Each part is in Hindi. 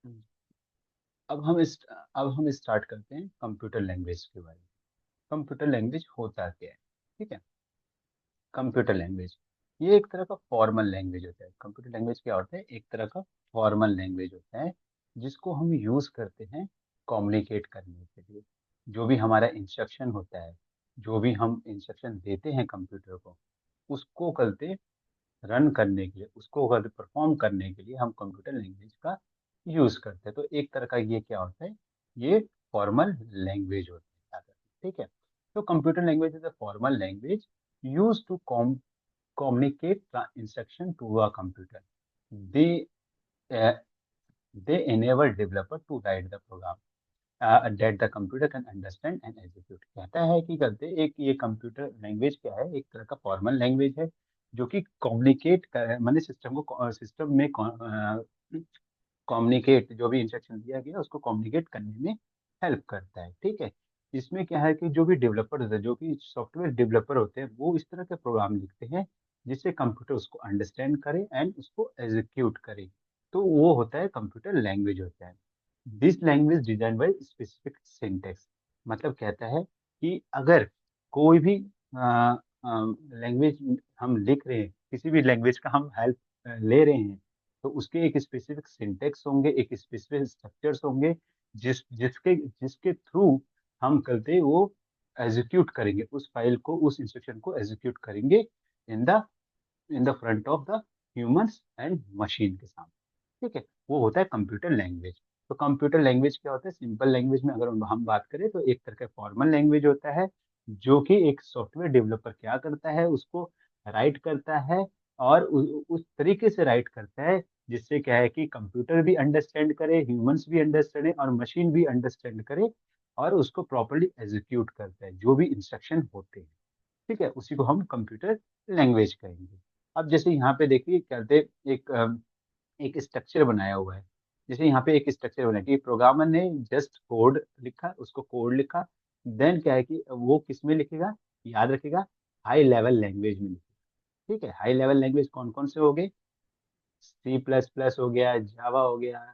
हम्म। अब हम स्टार्ट करते हैं कंप्यूटर लैंग्वेज के बारे में। कंप्यूटर लैंग्वेज होता क्या है? ठीक है। कंप्यूटर लैंग्वेज ये एक तरह का फॉर्मल लैंग्वेज होता है। कंप्यूटर लैंग्वेज क्या होता है? एक तरह का फॉर्मल लैंग्वेज होता है जिसको हम यूज करते हैं कम्युनिकेट करने के लिए। जो भी हमारा इंस्ट्रक्शन होता है, जो भी हम इंस्ट्रक्शन देते हैं कंप्यूटर को, उसको करते रन करने के लिए, उसको अगर परफॉर्म करने के लिए हम कंप्यूटर लैंग्वेज का यूज करते हैं। तो एक तरह का ये क्या होता है? ये फॉर्मल लैंग्वेज होता है ज़्यादातर, ठीक है। तो computer language is a formal language use to communicate the instruction to a computer. They uh, they enable developer to write the program that the computer can understand and execute। कहता है कि करते एक ये कंप्यूटर लैंग्वेज क्या है? एक तरह का फॉर्मल लैंग्वेज है जो कि कम्युनिकेट कर माने सिस्टम में कम्युनिकेट, जो भी इंस्ट्रक्शन दिया गया उसको कम्युनिकेट करने में हेल्प करता है, ठीक है। इसमें क्या है कि जो भी डेवलपर्स है, जो कि सॉफ्टवेयर डेवलपर होते हैं, वो इस तरह के प्रोग्राम लिखते हैं जिससे कंप्यूटर उसको अंडरस्टैंड करे एंड उसको एग्जीक्यूट करे। तो वो होता है कंप्यूटर लैंग्वेज होता है। This language design by specific syntax. मतलब कहता है कि अगर कोई भी लैंग्वेज हम लिख रहे हैं, किसी भी लैंग्वेज का हम हेल्प ले रहे हैं, तो उसके एक स्पेसिफिक सिंटेक्स होंगे, एक स्पेसिफिक स्ट्रक्चर्स होंगे जिसके जिसके थ्रू हम करते वो एग्जीक्यूट करेंगे उस फाइल को, उस इंस्ट्रक्शन को एग्जीक्यूट करेंगे in the front of the humans and machine के सामने, ठीक है। वो होता है कंप्यूटर लैंग्वेज। तो कंप्यूटर लैंग्वेज क्या होता है? सिंपल लैंग्वेज में अगर हम बात करें तो एक तरह का फॉर्मल लैंग्वेज होता है जो कि एक सॉफ्टवेयर डेवलपर क्या करता है, उसको राइट करता है और उस तरीके से राइट करता है जिससे क्या है कि कंप्यूटर भी अंडरस्टैंड करे, ह्यूमंस भी अंडरस्टैंड और मशीन भी अंडरस्टैंड करे और उसको प्रॉपरली एग्जीक्यूट करता है जो भी इंस्ट्रक्शन होते हैं, ठीक है। उसी को हम कंप्यूटर लैंग्वेज कहेंगे। अब जैसे यहाँ पे देखिए कहते एक एक स्ट्रक्चर बनाया हुआ है। जैसे यहाँ पे एक स्ट्रक्चर बनाया कि प्रोग्रामर ने जस्ट कोड लिखा, उसको कोड लिखा, देन क्या है कि वो किस में लिखेगा? याद रखेगा, हाई लेवल लैंग्वेज में लिखेगा, ठीक है। हाई लेवल लैंग्वेज कौन कौन से हो गए? C++ हो गया, जावा हो गया,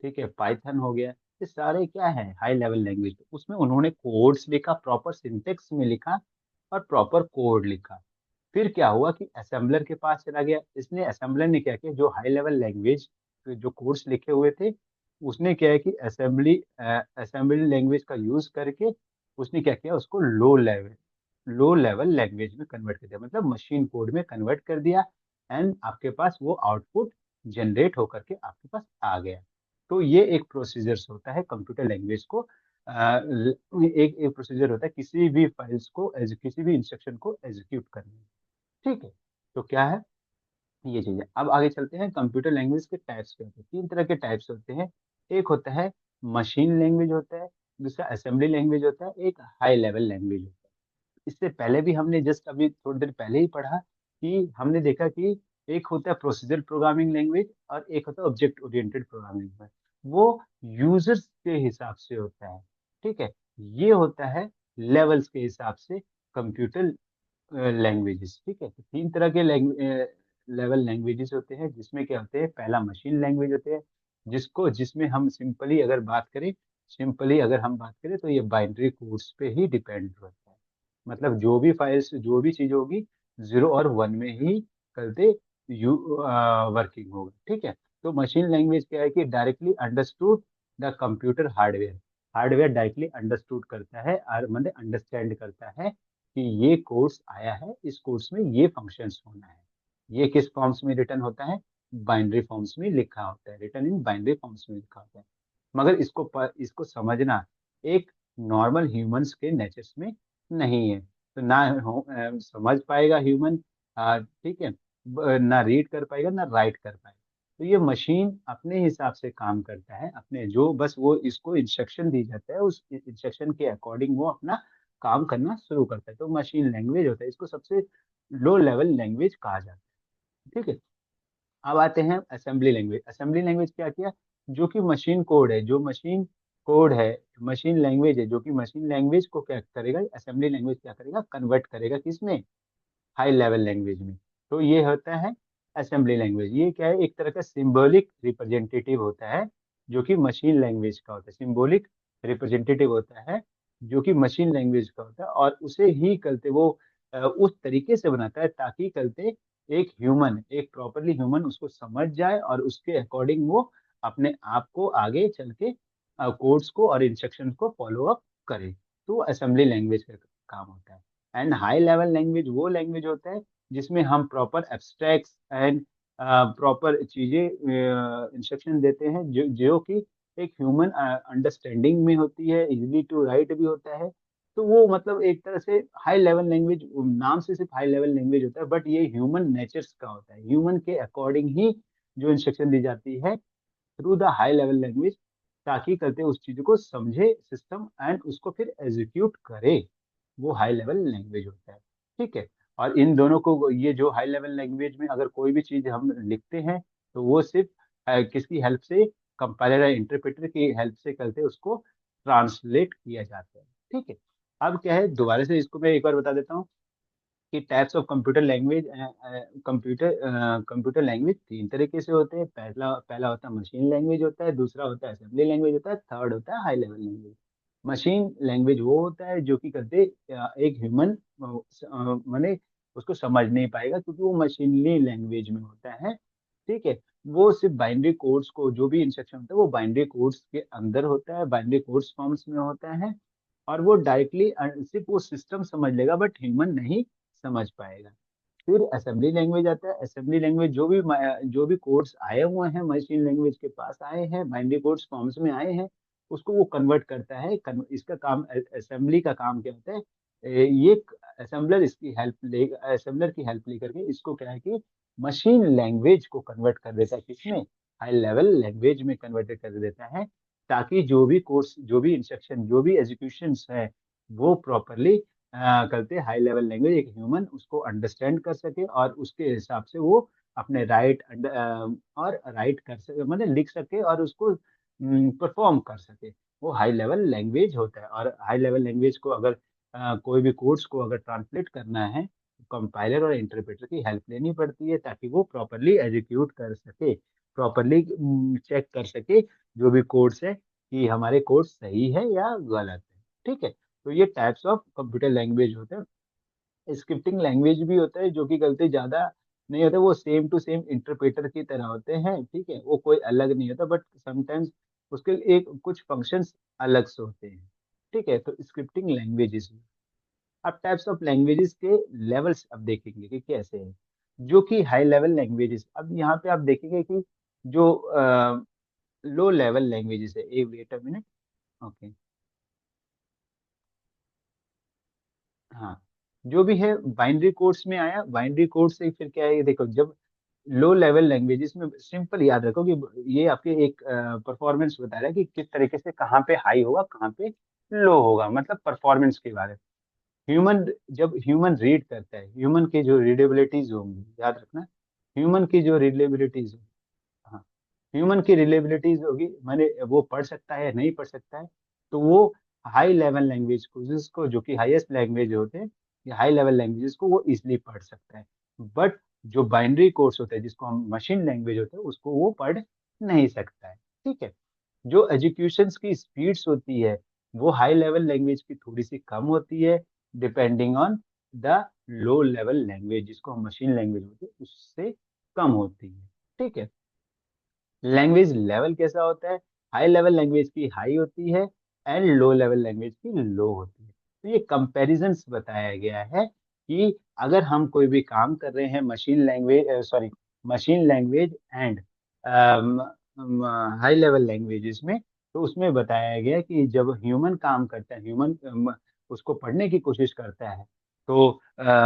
ठीक है, पाइथन हो गया। ये सारे क्या है? High level language. उसमें उन्होंने कोड्स लिखा, प्रॉपर सिंटेक्स में लिखा और प्रॉपर कोड लिखा। फिर क्या हुआ कि असेंबलर के पास चला गया। इसने असेंबलर ने क्या किया? जो हाई लेवल लैंग्वेज जो कोड्स लिखे हुए थे, उसने क्या है कि असेंबली लैंग्वेज का यूज करके उसने क्या किया? उसको लो लेवल लैंग्वेज में कन्वर्ट कर दिया, मतलब मशीन कोड में कन्वर्ट कर दिया। एंड आपके पास वो आउटपुट जनरेट होकर के आपके पास आ गया। तो ये एक प्रोसीजर होता है कंप्यूटर लैंग्वेज को एक एक प्रोसीजर होता है किसी भी फाइल्स को किसी भी इंस्ट्रक्शन को एग्जीक्यूट करने में, ठीक है। तो क्या है ये चीजें? अब आगे चलते हैं। कंप्यूटर लैंग्वेज के टाइप्स क्या होते हैं? तीन तरह के टाइप्स होते हैं। एक होता है मशीन लैंग्वेज होता है, दूसरा असेंबली लैंग्वेज होता है, एक हाई लेवल लैंग्वेज होता है। इससे पहले भी हमने जस्ट अभी थोड़ी देर पहले ही पढ़ा कि हमने देखा कि एक होता है प्रोसीजर प्रोग्रामिंग लैंग्वेज और एक होता है ऑब्जेक्ट ओरिएंटेड प्रोग्रामिंग लैंग्वेज। वो यूजर्स के हिसाब से होता है, ठीक है। ये होता है लेवल्स के हिसाब से कंप्यूटर लैंग्वेजेस, ठीक है। तो तीन तरह के लेवल लैंग्वेजेस होते हैं जिसमें क्या होते हैं? पहला मशीन लैंग्वेज होते हैं जिसमें हम सिंपली अगर हम बात करें तो ये बाइनरी कोड्स पे ही डिपेंड होता है। मतलब जो भी फाइल्स, जो भी चीज होगी, 0 और 1 में ही करते यू वर्किंग होगा, ठीक है। तो मशीन लैंग्वेज क्या है कि directly understood the computer hardware. Hardware directly understood करता है और मतलब अंडरस्टैंड करता है कि ये कोर्स आया है, इस कोर्स में ये फंक्शंस होना है। ये किस फॉर्म्स में रिटर्न होता है? बाइनरी फॉर्म्स में लिखा होता है, रिटर्न इन बाइनरी फॉर्म्स में लिखा होता है। मगर इसको समझना एक नॉर्मल ह्यूमंस के नेचर्स में नहीं है। तो ना समझ पाएगा ह्यूमन, ठीक है, ना रीड कर पाएगा ना राइट कर पाएगा। तो ये मशीन अपने हिसाब से काम करता है, अपने जो बस वो इसको इंस्ट्रक्शन दी जाता है, उस इंस्ट्रक्शन के अकॉर्डिंग वो अपना काम करना शुरू करता है। तो मशीन लैंग्वेज होता है, इसको सबसे लो लेवल लैंग्वेज कहा जाता है, ठीक है। अब आते हैं असेंबली लैंग्वेज। असेंबली लैंग्वेज क्या किया? जो कि मशीन कोड है, जो मशीन कोड है, मशीन लैंग्वेज है, जो कि मशीन लैंग्वेज को क्या करेगा? असेंबली लैंग्वेज क्या करेगा? कन्वर्ट करेगा किसमें? हाई लेवल लैंग्वेज में। तो ये होता है असेंबली लैंग्वेज। ये क्या है? एक तरह का सिंबॉलिक रिप्रेजेंटेटिव होता है जो कि मशीन लैंग्वेज का होता है, सिंबॉलिक रिप्रेजेंटेटिव होता है जो कि मशीन लैंग्वेज का होता है, और उसे ही करते वो उस तरीके से बनाता है ताकि करते एक ह्यूमन, एक प्रॉपरली ह्यूमन उसको समझ जाए और उसके अकॉर्डिंग वो अपने आप को आगे चल के कोड्स को और इंस्ट्रक्शन को फॉलो अप करे। तो असेंबली लैंग्वेज का काम होता है। एंड हाई लेवल लैंग्वेज वो लैंग्वेज होता है जिसमें हम प्रॉपर एब्स्ट्रैक्ट्स एंड प्रॉपर चीजें इंस्ट्रक्शन देते हैं जो जो कि एक ह्यूमन अंडरस्टैंडिंग में होती है, इजीली टू राइट भी होता है। तो वो मतलब एक तरह से हाई लेवल लैंग्वेज, नाम से सिर्फ हाई लेवल लैंग्वेज होता है, बट ये ह्यूमन नेचर्स का होता है, ह्यूमन के अकॉर्डिंग ही जो इंस्ट्रक्शन दी जाती है through the high level language, ताकि करते उस चीज को समझे सिस्टम एंड उसको फिर एग्जीक्यूट करे। वो हाई लेवल लैंग्वेज होता है। ठीक है। और इन दोनों को, ये जो हाई लेवल लैंग्वेज में अगर कोई भी चीज हम लिखते हैं तो वो सिर्फ किसकी हेल्प से, कंपाइलर या इंटरप्रेटर की हेल्प से करते उसको ट्रांसलेट किया जाता है। ठीक है। अब क्या है, दोबारा से इसको मैं एक बार बता देता हूँ कि types of computer language, computer language तीन तरीके से होते हैं। पहला पहला होता है मशीन लैंग्वेज होता है, दूसरा होता है असेंबली लैंग्वेज होता है, थर्ड होता है high level language. Machine language वो होता है जो कि करते एक ह्यूमन माने उसको समझ नहीं पाएगा क्योंकि वो मशीनरी लैंग्वेज में होता है। ठीक है। वो सिर्फ बाइनरी कोड्स को, जो भी इंस्ट्रक्शन होता है वो बाइनरी कोड्स के अंदर होता है, बाइनरी कोड्स फॉर्म्स में होता है, और वो डायरेक्टली सिर्फ वो सिस्टम समझ लेगा बट ह्यूमन नहीं समझ पाएगा। फिर असेंबली लैंग्वेज आता है। असेंबली लैंग्वेज जो भी कोड्स आए हुए हैं मशीन लैंग्वेज के पास आए हैं, बाइनरी कोड्स फॉर्म्स में आए हैं, उसको वो कन्वर्ट करता है। इसका काम, असेंबली का काम क्या होता है, ये असेंबलर इसकी हेल्प ले, असेंबलर की हेल्प लेकर के इसको क्या है कि मशीन लैंग्वेज को कन्वर्ट कर देता है, किसमें, हाई लेवल लैंग्वेज में कन्वर्ट कर देता है, ताकि जो भी कोर्स, जो भी इंस्ट्रक्शन, जो भी एग्जीक्यूशन है वो प्रॉपरली करते हाई लेवल लैंग्वेज, एक ह्यूमन उसको अंडरस्टैंड कर सके और उसके हिसाब से वो अपने राइट और राइट कर सके, मतलब लिख सके और उसको परफॉर्म कर सके। वो हाई लेवल लैंग्वेज होता है। और हाई लेवल लैंग्वेज को अगर कोई भी कोड्स को अगर ट्रांसलेट करना है, कंपाइलर और इंटरप्रेटर की हेल्प लेनी पड़ती है ताकि वो प्रॉपरली एग्जीक्यूट कर सके, प्रॉपरली चेक कर सके जो भी कोड्स है कि हमारे कोड सही है या गलत है। ठीक है। तो ये टाइप्स ऑफ कंप्यूटर लैंग्वेज होते हैं। स्क्रिप्टिंग लैंग्वेज भी होता है जो कि गलती ज्यादा नहीं होता, वो सेम टू सेम इंटरप्रेटर की तरह होते हैं। ठीक है। वो कोई अलग नहीं होता बट समटाइम्स उसके एक कुछ फंक्शंस अलग से होते हैं। ठीक है। तो स्क्रिप्टिंग लैंग्वेजेस। अब टाइप्स ऑफ लैंग्वेजेस के लेवल्स अब देखेंगे कि कैसे हैं। जो कि हाई लेवल लैंग्वेजेस, अब यहाँ पे आप देखेंगे कि जो लो लेवल लैंग्वेजेस है, एक वेट अ मिनट। ओके। हाँ। जो भी है बाइनरी कोड्स में आया, बाइनरी कोड से फिर क्या है, ये देखो, जब लो लेवल लैंग्वेजेस में सिंपल याद रखो कि ये आपके एक परफॉर्मेंस बता रहा है कि किस तरीके से कहाँ पे हाई होगा, कहाँ पे लो होगा, मतलब परफॉर्मेंस के बारे में। ह्यूमन, जब ह्यूमन रीड करता है, ह्यूमन की जो रीडेबिलिटीज होंगी, याद रखना, ह्यूमन की जो रीडेबिलिटीज, हाँ, ह्यूमन की रिलेबिलिटीज होगी, माने वो पढ़ सकता है नहीं पढ़ सकता है, तो वो हाई लेवल लैंग्वेज को, जिसको जो कि हाईएस्ट लैंग्वेज होते हैं, या हाई लेवल लैंग्वेजेस को वो इजिली पढ़ सकता है। बट जो बाइनरी कोड्स होते हैं जिसको हम मशीन लैंग्वेज होते हैं उसको वो पढ़ नहीं सकता है। ठीक है। जो एजुकेशन की स्पीड्स होती है वो हाई लेवल लैंग्वेज की थोड़ी सी कम होती है, depending on the low level language, जिसको हम मशीन लैंग्वेज होती है उससे कम होती है। ठीक है। लैंग्वेज लेवल कैसा होता है, हाई लेवल लैंग्वेज की हाई होती है एंड लो लेवल लैंग्वेज की लो होती है। तो ये कंपैरिजंस बताया गया है कि अगर हम कोई भी काम कर रहे हैं machine language, sorry, machine language and high level languages में, तो उसमें बताया गया कि जब ह्यूमन काम करता है, ह्यूमन उसको पढ़ने की कोशिश करता है, तो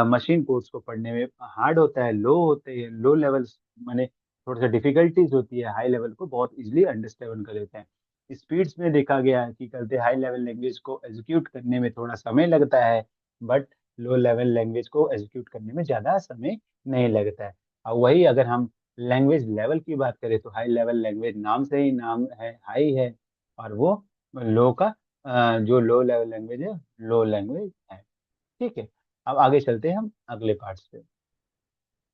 मशीन कोड्स को पढ़ने में हार्ड होता है, लो होते हैं, लो लेवल्स माने थोड़ा सा डिफिकल्टीज होती है, हाई लेवल को बहुत इजीली अंडरस्टैंड कर लेते हैं। स्पीड्स में देखा गया है कि कहते हाई लेवल लैंग्वेज को एग्जीक्यूट करने में थोड़ा समय लगता है, बट लो लेवल लैंग्वेज को एग्जीक्यूट करने में ज्यादा समय नहीं लगता है। और वही अगर हम लैंग्वेज लेवल की बात करें तो हाई लेवल लैंग्वेज नाम से ही नाम है, हाई है, और वो लो का जो लो लेवल लैंग्वेज है, लो लैंग्वेज है। ठीक है। अब आगे चलते हैं हम अगले पार्ट पे।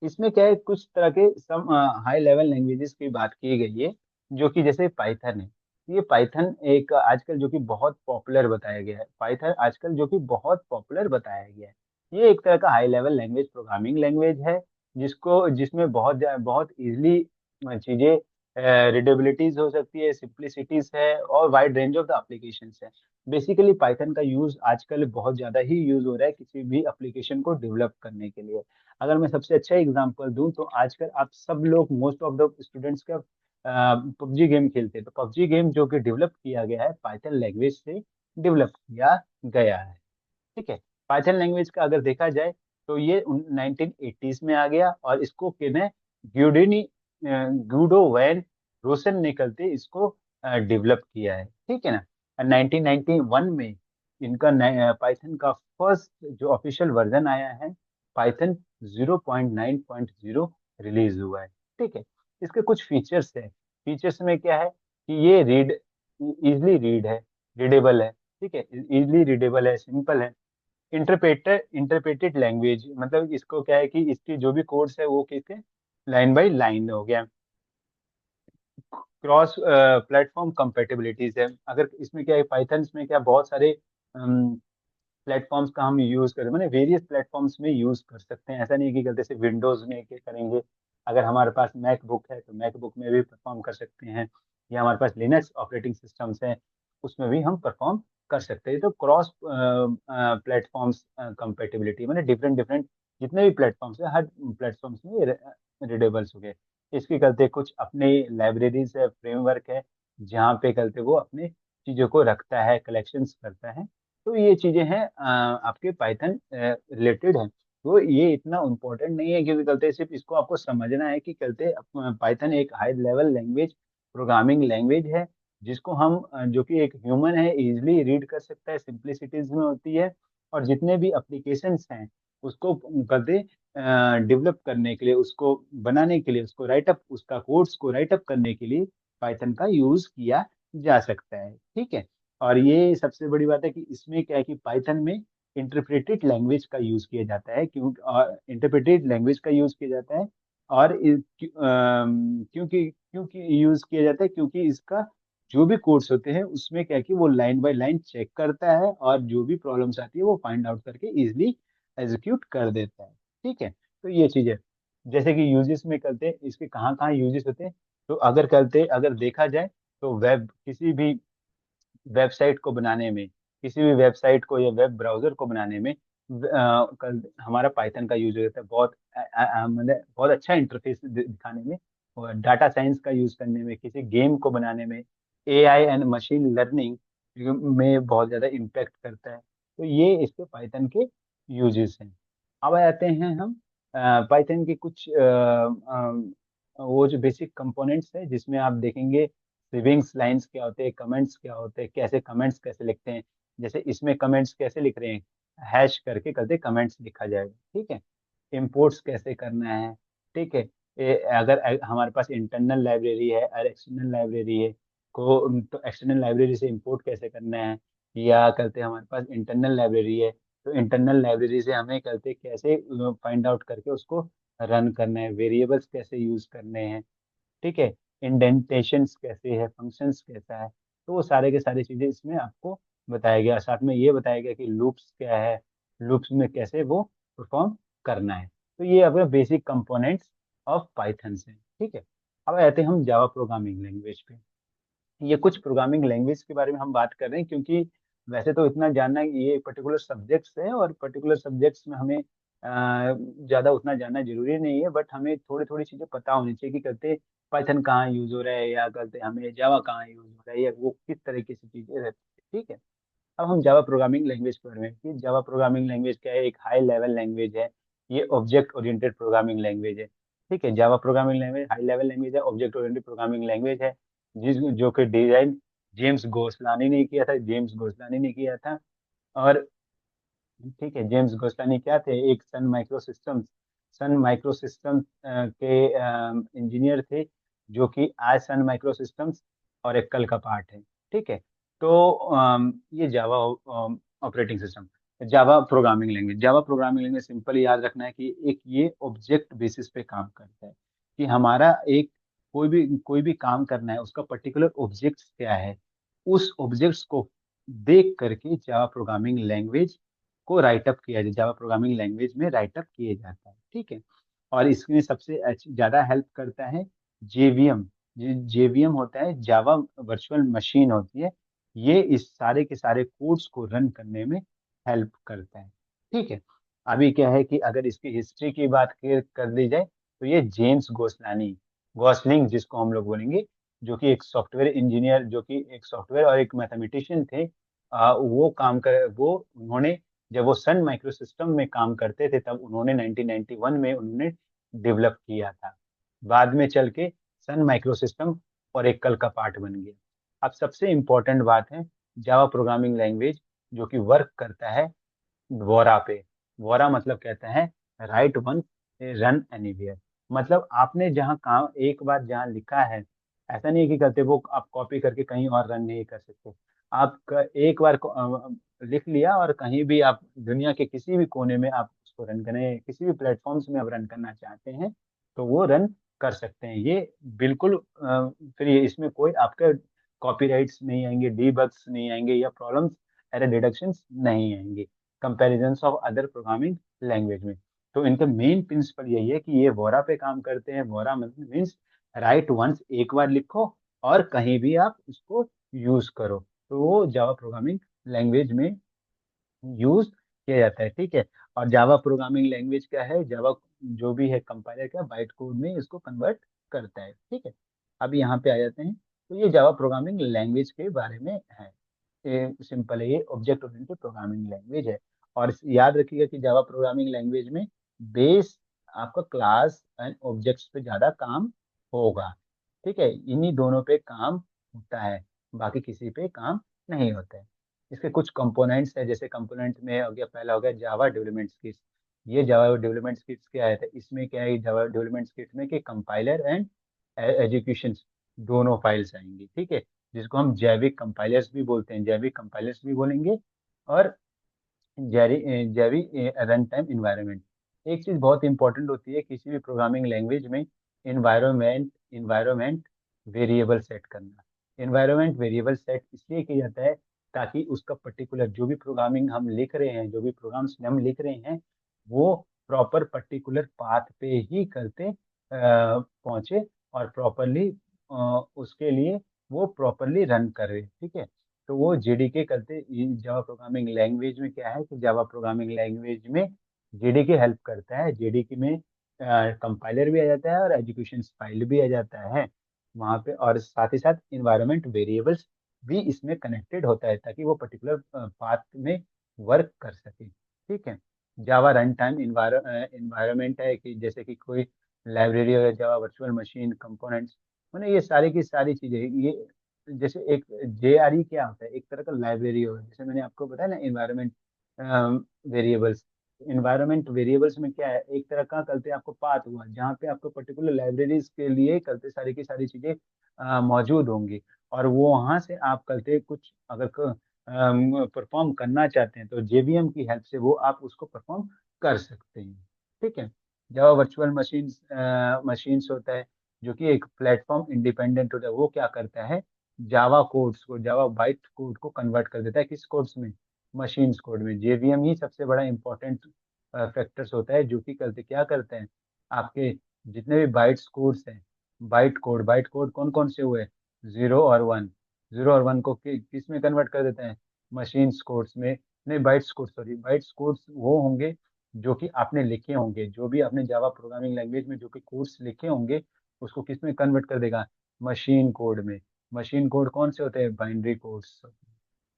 इसमें क्या है, कुछ तरह के सम हाई लेवल लैंग्वेजेस की बात की गई है जो कि जैसे पाइथन है। ये पाइथन एक आजकल जो कि बहुत पॉपुलर बताया गया है, पाइथन आजकल जो कि बहुत पॉपुलर बताया गया है। ये एक तरह का high level language, programming language है, जिसमें बहुत इजीली चीजें, रीडेबिलिटीज हो सकती है, सिंप्लिसिटीज है, और wide range of the applications है। बेसिकली पाइथन का यूज आजकल बहुत ज्यादा ही यूज हो रहा है किसी भी एप्लीकेशन को डेवलप करने के लिए। अगर मैं सबसे अच्छा एग्जांपल दूं तो आजकल आप सब लोग, मोस्ट ऑफ द स्टूडेंट्स का पबजी गेम खेलते हैं, तो पबजी गेम जो कि डेवलप किया गया है पाइथन लैंग्वेज से डेवलप किया गया है। ठीक है। पाइथन लैंग्वेज का अगर देखा जाए तो ये 1980s में आ गया, और इसको किने ग्यूडिनी ग्यूडो वैन रोसन निकलते इसको डेवलप किया है। ठीक है ना। 1991 में इनका पाइथन का फर्स्ट जो ऑफिशियल वर्जन आया है, पाइथन 0.9.0 रिलीज हुआ है। ठीक है। इसके कुछ फीचर्स है। फीचर्स में क्या है कि ये इजली रीड है, रीडेबल है। ठीक है, इजली रीडेबल है, सिंपल है। इंटरप्रेटेड लैंग्वेज, मतलब इसको क्या है कि इसकी जो भी कोड्स है वो किसके लाइन बाय लाइन हो गया। क्रॉस प्लेटफॉर्म कंपेटिबिलिटीज है। अगर इसमें क्या है, पाइथन में क्या बहुत सारे प्लेटफॉर्म्स का हम यूज करें, मैंने वेरियस प्लेटफॉर्म्स में यूज कर सकते हैं। ऐसा नहीं है कि गलती से विंडोज में के करेंगे। अगर हमारे पास मैकबुक है तो मैकबुक में भी परफॉर्म कर सकते हैं, या हमारे पास लिनक्स ऑपरेटिंग सिस्टम्स हैं उसमें भी हम परफॉर्म कर सकते हैं। तो क्रॉस प्लेटफॉर्म्स कंपेटिबिलिटी, मैंने डिफरेंट डिफरेंट जितने भी प्लेटफॉर्म्स है, हर प्लेटफॉर्म्स में रीडेबल्स हो गए। इसकी करते कुछ अपने लाइब्रेरीज है, फ्रेमवर्क है, जहाँ पे करते वो अपने चीजों को रखता है, कलेक्शंस करता है। तो ये चीजें हैं आपके पाइथन रिलेटेड है। तो ये इतना इम्पोर्टेंट नहीं है, क्योंकि कहते हैं सिर्फ इसको आपको समझना है कि कहते पाइथन एक high level language, programming language है, जिसको हम जो कि एक ह्यूमन है इजिली रीड कर सकता है, सिंप्लिसिटीज में होती है। और जितने भी एप्लीकेशंस हैं उसको कहते डेवलप करने के लिए, उसको बनाने के लिए, उसको राइटअप, उसका कोड्स को राइटअप करने के लिए पाइथन का यूज किया जा सकता है। ठीक है। और ये सबसे बड़ी बात है कि इसमें क्या है कि पाइथन में इंटरप्रेटेड लैंग्वेज का यूज किया जाता है, इंटरप्रेटेड लैंग्वेज का यूज किया जाता है। और क्योंकि क्योंकि यूज किया जाता है क्योंकि इसका जो भी कोड्स होते हैं उसमें क्या है कि वो लाइन बाय लाइन चेक करता है, और जो भी प्रॉब्लम्स आती है वो फाइंड आउट करके इजिली एग्जीक्यूट कर देता है। ठीक है। तो ये चीज है। जैसे कि यूजेस में करते हैं, इसके कहाँ कहाँ यूजेस होते हैं, तो अगर देखा जाए तो वेब, किसी भी वेबसाइट को बनाने में, किसी भी वेबसाइट को या वेब ब्राउजर को बनाने में हमारा पाइथन का यूज होता है। मतलब बहुत अच्छा इंटरफेस दिखाने में, और डाटा साइंस का यूज करने में, किसी गेम को बनाने में, एआई एंड मशीन लर्निंग में बहुत ज्यादा इम्पेक्ट करता है। तो ये इसके पाइथन के यूजेस हैं। अब आते हैं हम पाइथन के कुछ वो जो बेसिक कंपोनेंट्स है, जिसमें आप देखेंगे स्विंग्स लाइंस क्या होते हैं, कमेंट्स क्या होते हैं, कैसे कमेंट्स कैसे लिखते हैं। जैसे इसमें कमेंट्स कैसे लिख रहे हैं, हैश करके करते कमेंट्स लिखा जाएगा। ठीक है। इंपोर्ट्स कैसे करना है। ठीक है। अगर हमारे पास इंटरनल लाइब्रेरी है और एक्सटर्नल लाइब्रेरी है, तो एक्सटर्नल लाइब्रेरी से इंपोर्ट कैसे करना है। या करते हमारे पास इंटरनल लाइब्रेरी है, तो इंटरनल लाइब्रेरी से हमें करते कैसे फाइंड आउट करके उसको रन करना है, वेरिएबल्स कैसे यूज करने हैं। ठीक है। इंडेंटेशंस कैसे है, फंक्शंस कैसा है। तो वो सारे के सारी चीजें इसमें आपको बताया गया। साथ में ये बताया गया कि लूप्स क्या है, लूप्स में कैसे वो परफॉर्म करना है। तो ये अपने बेसिक कंपोनेंट्स ऑफ पाइथन से। ठीक है। अब आते हैं हम जावा प्रोग्रामिंग लैंग्वेज पे। ये कुछ प्रोग्रामिंग लैंग्वेज के बारे में हम बात कर रहे हैं, क्योंकि वैसे तो इतना जानना, ये पर्टिकुलर सब्जेक्ट्स है, और पर्टिकुलर सब्जेक्ट्स में हमें ज़्यादा उतना जानना जरूरी नहीं है, बट हमें थोड़ी थोड़ी चीज़ें पता होनी चाहिए कि करते पाइथन कहाँ यूज हो रहा है, या करते हमें जावा कहाँ यूज हो रहा है, या वो किस तरीके से चीज़ें रहती है। ठीक है। अब हम जावा प्रोग्रामिंग लैंग्वेज के बारे में, कि जावा प्रोग्रामिंग लैंग्वेज क्या है, एक हाई लेवल लैंग्वेज है। ये ऑब्जेक्ट ओरिएंटेड प्रोग्रामिंग लैंग्वेज है। ठीक है। जावा programming language high level language है, ऑब्जेक्ट ओरिएंटेड प्रोग्रामिंग लैंग्वेज है, जिस जो कि डिजाइन जेम्स गोसलानी ने किया था, जेम्स गोसलानी ने किया था। और ठीक है, जेम्स गोसलानी क्या थे, एक सन माइक्रो सिस्टम्स के इंजीनियर थे, जो कि आज सन माइक्रो सिस्टम्स और एक कल का पार्ट है। ठीक है। तो ये Java operating system, Java programming language simple याद रखना है कि एक ये ऑब्जेक्ट बेसिस पे काम करता है, कि हमारा एक कोई भी काम करना है, उसका पर्टिकुलर ऑब्जेक्ट्स क्या है, उस ऑब्जेक्ट्स को देख करके जावा प्रोग्रामिंग लैंग्वेज को राइट अप किया जाए, जावा प्रोग्रामिंग लैंग्वेज में राइट अप किए जाता है, ठीक है। और इसमें सबसे ज्यादा हेल्प करता है जेवीएम। जेवीएम होता है जावा वर्चुअल मशीन होती है, ये इस सारे के सारे कोड्स को रन करने में हेल्प करता है, ठीक है। अभी क्या है कि अगर इसकी हिस्ट्री की बात कर दी जाए, तो ये जेम्स गोसलानी, गॉसलिंग जिसको हम लोग बोलेंगे, जो कि एक सॉफ्टवेयर इंजीनियर, जो कि एक सॉफ्टवेयर और एक मैथमेटिशियन थे। वो उन्होंने, जब वो सन माइक्रो सिस्टम में काम करते थे, तब उन्होंने 1991 में उन्होंने डेवलप किया था। बाद में चल के सन माइक्रो सिस्टम और एक कल का पार्ट बन गया। अब सबसे इम्पोर्टेंट बात है जावा प्रोग्रामिंग लैंग्वेज, जो कि वर्क करता है वोरा पे। वोरा मतलब कहता है राइट वन रन एनीवेयर। मतलब आपने जहाँ काम एक बार जहाँ लिखा है, ऐसा नहीं है कि करते वो आप कॉपी करके कहीं और रन नहीं कर सकते। आप एक बार लिख लिया और कहीं भी आप दुनिया के किसी भी कोने में आप उसको रन करें, किसी भी प्लेटफॉर्म्स में आप रन करना चाहते हैं, तो वो रन कर सकते हैं। ये बिल्कुल फ्री है, इसमें कोई आपके कॉपीराइट्स नहीं आएंगे, डीबग्स नहीं आएंगे, या प्रॉब्लम्स, एरर डिडक्शंस नहीं आएंगे comparison of other programming language में। तो इनका मेन प्रिंसिपल यही है कि ये वोरा पे काम करते हैं। वोरा मतलब मीन्स राइट वंस, एक बार लिखो और कहीं भी आप उसको यूज करो, तो वो जावा प्रोग्रामिंग लैंग्वेज में यूज किया जाता है, ठीक है। और जावा प्रोग्रामिंग लैंग्वेज क्या है, जावा जो भी है कंपाइलर क्या बाइट कोड में इसको कन्वर्ट करता है, ठीक है। अब यहाँ पे आ जाते हैं, तो ये जावा प्रोग्रामिंग लैंग्वेज के बारे में है। ये सिंपल है, ये ऑब्जेक्ट ओरिएंटेड प्रोग्रामिंग लैंग्वेज है। और याद रखिएगा कि जावा प्रोग्रामिंग लैंग्वेज में बेस आपका क्लास एंड ऑब्जेक्ट्स पे ज्यादा काम होगा, ठीक है। इन्हीं दोनों पे काम होता है, बाकी किसी पे काम नहीं होता है। इसके कुछ कंपोनेंट्स है, जैसे कंपोनेंट में हो गया, पहला हो गया जावा डेवलपमेंट किट्स। ये जावा डेवलपमेंट किट्स क्या है, इसमें क्या है जावा डेवलपमेंट किट्स में कि कंपाइलर एंड एजुकेशन दोनों फाइल्स आएंगी, ठीक है। जिसको हम जैविक कंपाइलर्स भी बोलते हैं, जैविक कंपाइलर्स भी बोलेंगे, और जैविक रन टाइम इन्वायरमेंट। एक चीज बहुत इंपॉर्टेंट होती है किसी भी प्रोग्रामिंग लैंग्वेज में, इन्वायरमेंट इन्वायरमेंट वेरिएबल सेट करना। इन्वायरमेंट वेरिएबल सेट इसलिए किया जाता है ताकि उसका पर्टिकुलर जो भी प्रोग्रामिंग हम लिख रहे हैं, जो भी प्रोग्राम्स हम लिख रहे हैं, वो प्रॉपर पर्टिकुलर पाथ पे ही करते पहुंचे, और प्रॉपरली उसके लिए वो प्रॉपरली रन करे, ठीक है। तो वो जेडीके करते, जावा प्रोग्रामिंग लैंग्वेज में क्या है कि जावा प्रोग्रामिंग लैंग्वेज में जेडीके हेल्प करता है। जेडीके में कंपाइलर भी आ जाता है और एजुकेशन फाइल भी आ जाता है वहाँ पे, और साथ ही साथ इन्वायरमेंट वेरिएबल्स भी इसमें कनेक्टेड होता है ताकि वो पर्टिकुलर पाथ में वर्क कर सके, ठीक है। जावा रन टाइम इन्वायरमेंट है कि जैसे कि कोई लाइब्रेरी हो, जावा वर्चुअल मशीन कंपोनेंट्स, मैंने ये सारी की सारी चीजें, ये जैसे एक जेआरई क्या होता है, एक तरह का लाइब्रेरी हो, जैसे मैंने आपको बताया ना इन्वायरमेंट वेरिएबल्स। इन्वायरमेंट वेरिएबल्स में क्या है, एक तरह का करते आपको पाथ हुआ जहाँ पे आपको पर्टिकुलर लाइब्रेरीज के लिए करते सारी की सारी चीजें मौजूद होंगी, और वो वहां से आप करते कुछ अगर परफॉर्म करना चाहते हैं, तो जेवीएम की हेल्प से वो आप उसको परफॉर्म कर सकते हैं, ठीक है। जावा वर्चुअल मशीन्स होता है, जो कि एक प्लेटफॉर्म इंडिपेंडेंट होता है। वो क्या करता है, जावा कोड्स को, जावा बाइट कोड को कन्वर्ट कर देता है किस कोड्स में, मशीन्स कोड में। जेवीएम ही सबसे बड़ा इंपॉर्टेंट फैक्टर्स होता है, जो कि करते क्या करते हैं, आपके जितने भी बाइट्स कोड्स हैं, बाइट कोड कौन कौन से हुए, जीरो और वन। जीरो और वन को किस में कन्वर्ट कर देते हैं, मशीन्स कोड्स में। नहीं, bytes code, sorry, bytes codes वो होंगे जो कि आपने लिखे होंगे, जो भी आपने जावा प्रोग्रामिंग लैंग्वेज में जो कि कोड्स लिखे होंगे, उसको किस में कन्वर्ट कर देगा, मशीन कोड में। मशीन कोड कौन से होते हैं, बाइनरी कोड्स,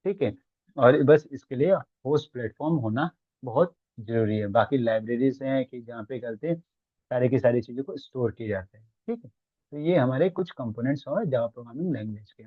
ठीक है। और बस इसके लिए होस्ट प्लेटफॉर्म होना बहुत जरूरी है। बाकी लाइब्रेरीज हैं कि जहाँ पे करते सारे की सारी चीज़ों को स्टोर किए जाते हैं, ठीक है। तो ये हमारे कुछ कंपोनेंट्स और जावा प्रोग्रामिंग लैंग्वेज के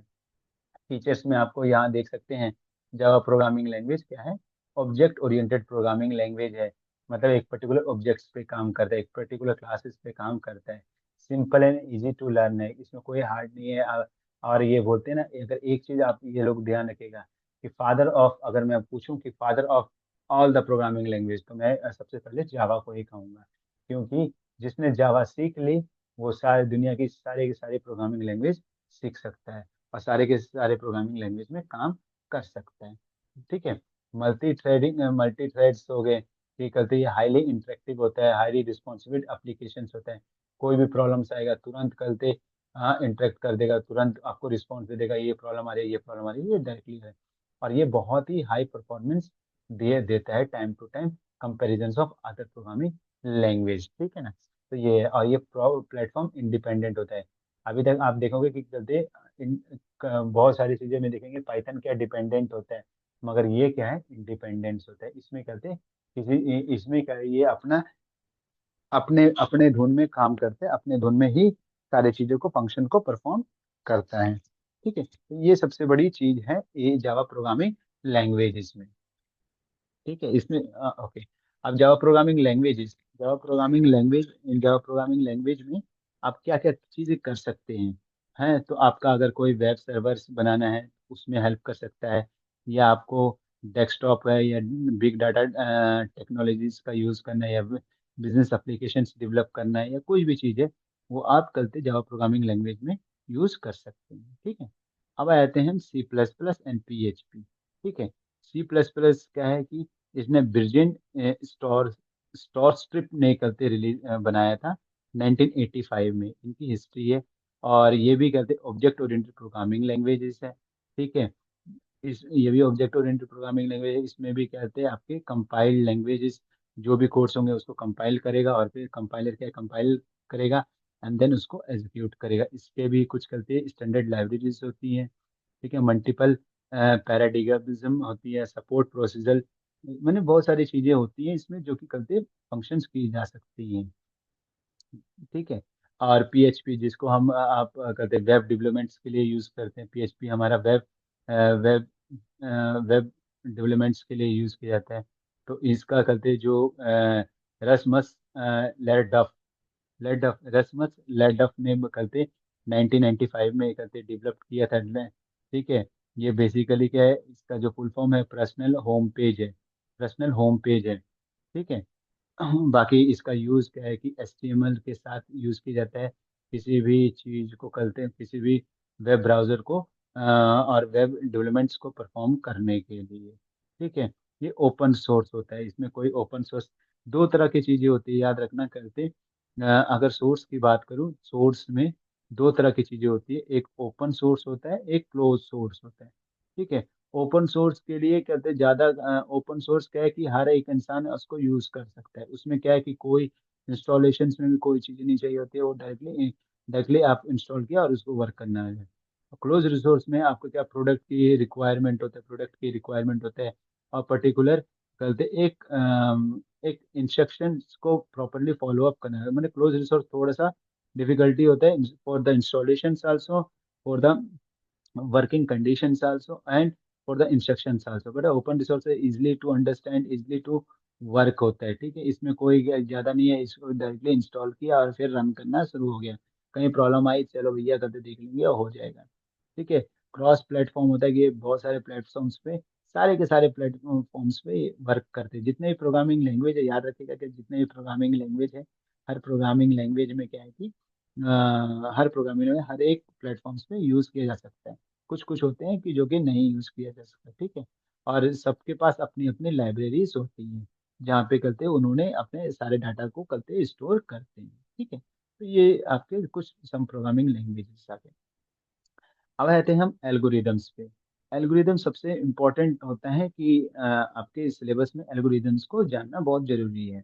फीचर्स में आपको यहाँ देख सकते हैं। जावा प्रोग्रामिंग लैंग्वेज क्या है, ऑब्जेक्ट ओरिएंटेड प्रोग्रामिंग लैंग्वेज है। मतलब एक पर्टिकुलर ऑब्जेक्ट्स पे काम करता है, एक पर्टिकुलर क्लासेस पे काम करता है। Simple and easy to learn है, इसमें कोई हार्ड नहीं है। और ये बोलते हैं ना, अगर एक चीज आप ये लोग ध्यान रखेगा कि फादर ऑफ, अगर मैं पूछूं कि father of all the programming language, तो मैं सबसे पहले जावा को ही कहूंगा, क्योंकि जिसने जावा सीख ली वो सारी दुनिया की सारे के सारे प्रोग्रामिंग लैंग्वेज सीख सकता है और सारे के सारे प्रोग्रामिंग लैंग्वेज में काम कर सकता है। ठीक है। मल्टी थ्रेड्स हो गए, ये करते ये हाईली इंटरेक्टिव होता है, हाईली रिस्पॉन्सिबिल एप्लीकेशंस होता है। कोई भी प्रॉब्लम्स आएगा तुरंत करते इंटरेक्ट कर देगा, तुरंत आपको रिस्पॉन्स दे देगा, ये प्रॉब्लम आ रही है, ये प्रॉब्लम आ रही है, ये डायरेक्टली है। और ये बहुत ही हाई परफॉर्मेंस दे देता है time to time comparison of other programming language. ठीक है ना। तो ये और ये प्लेटफॉर्म इंडिपेंडेंट होता है। अभी तक आप देखोगे कि करते इन बहुत सारी चीजें में देखेंगे पाइथन क्या डिपेंडेंट होता है, मगर ये क्या है इंडिपेंडेंस होता है। इसमें करते किसी इसमें क्या है, ये अपना अपने अपने धुन में काम करते हैं, अपने धुन में ही सारी चीजों को फंक्शन को परफॉर्म करता है। ठीक है, तो ये सबसे बड़ी चीज है ये जावा प्रोग्रामिंग लैंग्वेज में। ठीक है, इसमें ओके। अब जावा प्रोग्रामिंग लैंग्वेज में आप क्या क्या चीजें कर सकते हैं। हैं तो आपका अगर कोई वेब सर्वर्स बनाना है उसमें हेल्प कर सकता है, या आपको डेस्कटॉप है या बिग डाटा टेक्नोलॉजीज का यूज करना है, या बिजनेस एप्लीकेशंस डेवलप करना है, या कोई भी चीज़ है वो आप करते जावा प्रोग्रामिंग लैंग्वेज में यूज कर सकते हैं। ठीक है। अब आते हैं हम C plus plus and PHP। ठीक है। सी प्लस प्लस क्या है कि इसने ब्रिजेन स्टोर स्टोर स्ट्रिप ने करते रिलीज बनाया था 1985 में, इनकी हिस्ट्री है। और ये भी कहते ऑब्जेक्ट ओरिएंटेड प्रोग्रामिंग लैंग्वेजेस है। ठीक है। इस ये भी ऑब्जेक्ट ओरिएंटेड प्रोग्रामिंग लैंग्वेज है। इसमें भी कहते हैं आपके कंपाइल्ड लैंग्वेजेस, जो भी कोड्स होंगे उसको कंपाइल करेगा और फिर कंपाइलर क्या कंपाइल करेगा एंड देन उसको एग्जीक्यूट करेगा। इसके भी कुछ करते हैं स्टैंडर्ड लाइब्रेरीज होती हैं। ठीक है। मल्टीपल पैराडिग्मिज्म होती है, सपोर्ट प्रोसीजर, मैंने बहुत सारी चीजें होती हैं इसमें जो कि करते फंक्शंस की जा सकती हैं। ठीक है। और PHP जिसको हम आप कहते हैं वेब डेवलपमेंट्स के लिए यूज करते हैं। PHP हमारा वेब वेब डेवलपमेंट्स के लिए यूज किया जाता है। तो इसका करते जो रसमस लेडफ लेडफ रसमस लेडफ ने करते 1995 में करते डेवलप किया था। ठीक है। ये बेसिकली क्या है, इसका जो फुल फॉर्म है पर्सनल होम पेज है। ठीक है। बाकी इसका यूज क्या है कि HTML के साथ यूज किया जाता है किसी भी चीज को करते हैं, किसी भी वेब ब्राउजर को और वेब डेवलपमेंट्स को परफॉर्म करने के लिए। ठीक है। ये ओपन सोर्स होता है, इसमें कोई ओपन सोर्स दो तरह की चीजें होती है, याद रखना करते अगर सोर्स की बात करूँ, सोर्स में दो तरह की चीजें होती है, एक ओपन सोर्स होता है, एक क्लोज सोर्स होता है। ठीक है। ओपन सोर्स के लिए कहते हैं ज्यादा ओपन सोर्स क्या है कि हर एक इंसान उसको यूज कर सकता है। उसमें क्या है कि कोई इंस्टॉलेशन में भी कोई चीज़ नहीं चाहिए होती है, वो डायरेक्टली डायरेक्टली आप इंस्टॉल किया और उसको वर्क करना है। क्लोज रिसोर्स में आपको क्या प्रोडक्ट की रिक्वायरमेंट होता है और पर्टिकुलर करते एक इंस्ट्रक्शन को प्रॉपरली फॉलो अप करना है। मैंने क्लोज रिसोर्स थोड़ा सा डिफिकल्टी होता है for the installation also, for the working conditions also, and for the instructions also, but open resource है easily to understand, easily to work होता है। ठीक है। इसमें कोई ज्यादा नहीं है, इसको डायरेक्टली इंस्टॉल किया और फिर रन करना शुरू हो गया, कहीं प्रॉब्लम आई चलो भैया करके देख लेंगे और हो जाएगा। ठीक है। क्रॉस प्लेटफॉर्म होता है कि ये बहुत सारे प्लेटफॉर्म्स पे, सारे के सारे प्लेटफॉर्म्स पे वर्क करते हैं। जितने भी प्रोग्रामिंग लैंग्वेज है, याद रखिएगा कि जितने भी प्रोग्रामिंग लैंग्वेज है, हर प्रोग्रामिंग लैंग्वेज में क्या है कि हर प्रोग्रामिंग में हर एक प्लेटफॉर्म्स पे यूज किया जा सकता है। कुछ कुछ होते हैं कि जो कि नहीं यूज किया जा सकता। ठीक है। और सबके पास अपनी अपनी लाइब्रेरीज होती हैं जहाँ पे करते हैं उन्होंने अपने सारे डाटा को करते स्टोर करते हैं। ठीक है। तो ये आपके कुछ सम प्रोग्रामिंग लैंग्वेजेस आ गए। अब आते हैं हम एल्गोरिदम्स पे। एल्गोरिदम सबसे इम्पोर्टेंट होता है कि आपके सिलेबस में एल्गोरिदम्स को जानना बहुत जरूरी है।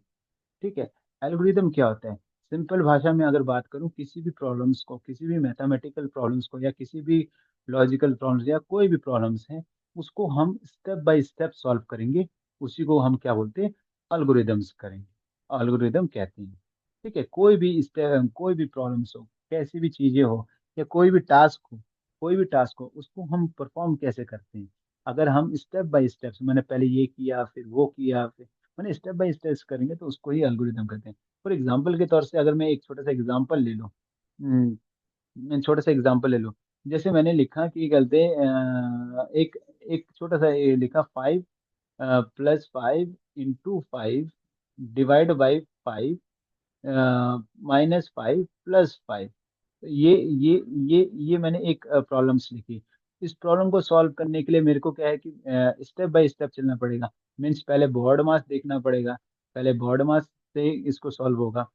ठीक है। एल्गोरिदम क्या होता है, सिंपल भाषा में अगर बात करूं, किसी भी प्रॉब्लम्स को, किसी भी मैथमेटिकल प्रॉब्लम्स को, या किसी भी लॉजिकल प्रॉब्लम्स, या कोई भी प्रॉब्लम्स है, उसको हम स्टेप बाय स्टेप सॉल्व करेंगे, उसी को हम क्या बोलते हैं, अल्गोरिदम्स करेंगे, अल्गोरिदम कहते हैं। ठीक है। कोई भी स्टेप, कोई भी प्रॉब्लम्स हो, कैसी भी चीजें हो, या कोई भी टास्क हो, उसको हम परफॉर्म कैसे करते हैं। अगर हम स्टेप बाय स्टेप, मैंने पहले ये किया फिर वो किया फिर मैंने स्टेप बाय स्टेप करेंगे तो उसको ही एल्गोरिदम कहते हैं। फॉर एग्जाम्पल के तौर से अगर मैं एक छोटा सा एग्जाम्पल ले लूँ, मैं छोटा सा एग्जाम्पल ले लूँ, जैसे मैंने लिखा कि कहते एक एक छोटा सा ये लिखा 5 + 5 × 5 डिवाइड बाई 5 -5 + 5। ये मैंने एक प्रॉब्लम्स लिखी। इस प्रॉब्लम को सॉल्व करने के लिए मेरे को क्या है कि स्टेप बाय स्टेप चलना पड़ेगा। मीन्स पहले बॉड मास देखना पड़ेगा, पहले बॉड मास से इसको सॉल्व होगा।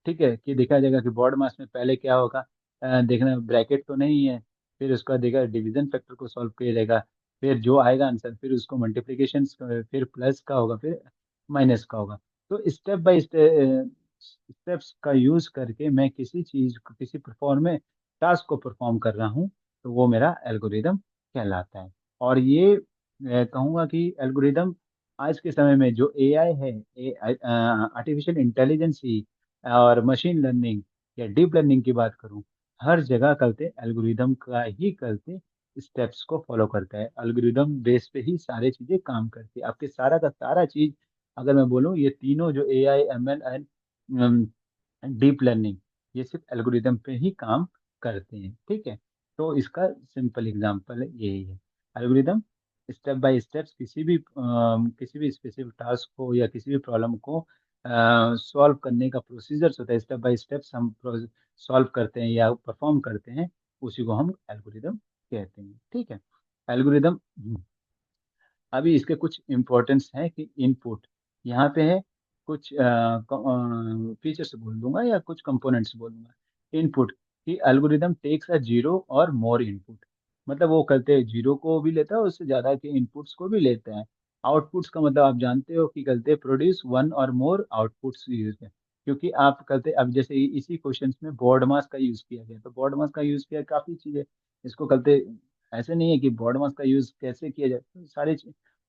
ठीक है, कि देखा जाएगा कि बॉड मास में पहले क्या होगा, देखना ब्रैकेट तो नहीं है, फिर उसका देखा डिवीजन फैक्टर को सॉल्व किया जाएगा, फिर जो आएगा आंसर फिर उसको मल्टीप्लीकेशन, फिर प्लस का होगा, फिर माइनस का होगा। तो स्टेप बाय स्टेप्स का यूज करके मैं किसी चीज को, किसी परफॉर्म में टास्क को परफॉर्म कर रहा हूँ, तो वो मेरा एल्गोरिदम कहलाता है। और ये कहूंगा कि एल्गोरिदम आज के समय में जो एआई है, आर्टिफिशियल इंटेलिजेंस ही और मशीन लर्निंग या डीप लर्निंग की बात करूं, हर जगह करते एल्गोरिदम का ही करते स्टेप्स को फॉलो करता है। एल्गोरिदम बेस पे ही सारी चीजें काम करती है। आपके सारा का सारा चीज अगर मैं बोलूं, ये तीनों जो AI, ML and deep learning, ये सिर्फ एल्गोरिदम पे ही काम करते हैं। ठीक है, तो इसका सिंपल एग्जांपल यही है। एल्गोरिदम स्टेप बाय स्टेप्स किसी भी स्पेसिफिक टास्क को या किसी भी प्रॉब्लम को सॉल्व करने का प्रोसीजर्स होता है। स्टेप बाय स्टेप्स हम सॉल्व करते हैं या परफॉर्म करते हैं, उसी को हम एल्गोरिदम कहते हैं। ठीक है, एल्गोरिदम। अभी इसके कुछ इम्पोर्टेंस है कि इनपुट यहाँ पे है, कुछ फीचर्स बोल दूंगा या कुछ कंपोनेंट्स बोल दूंगा। इनपुट कि एल्गोरिदम टेक्स अ जीरो और मोर इनपुट, मतलब वो करते हैं जीरो को भी लेता है, उससे ज्यादा के इनपुट्स को भी लेता है। आउटपुट्स का मतलब आप जानते हो कि करते प्रोड्यूस वन और मोर आउटपुट्स यूज है। क्योंकि आप करते अब जैसे इसी क्वेश्चन में बोर्ड मास का यूज किया गया, तो बोर्ड मास का यूज किया काफी चीजें इसको करते। ऐसे नहीं है कि बोर्ड मास का यूज कैसे किया जाए, तो सारे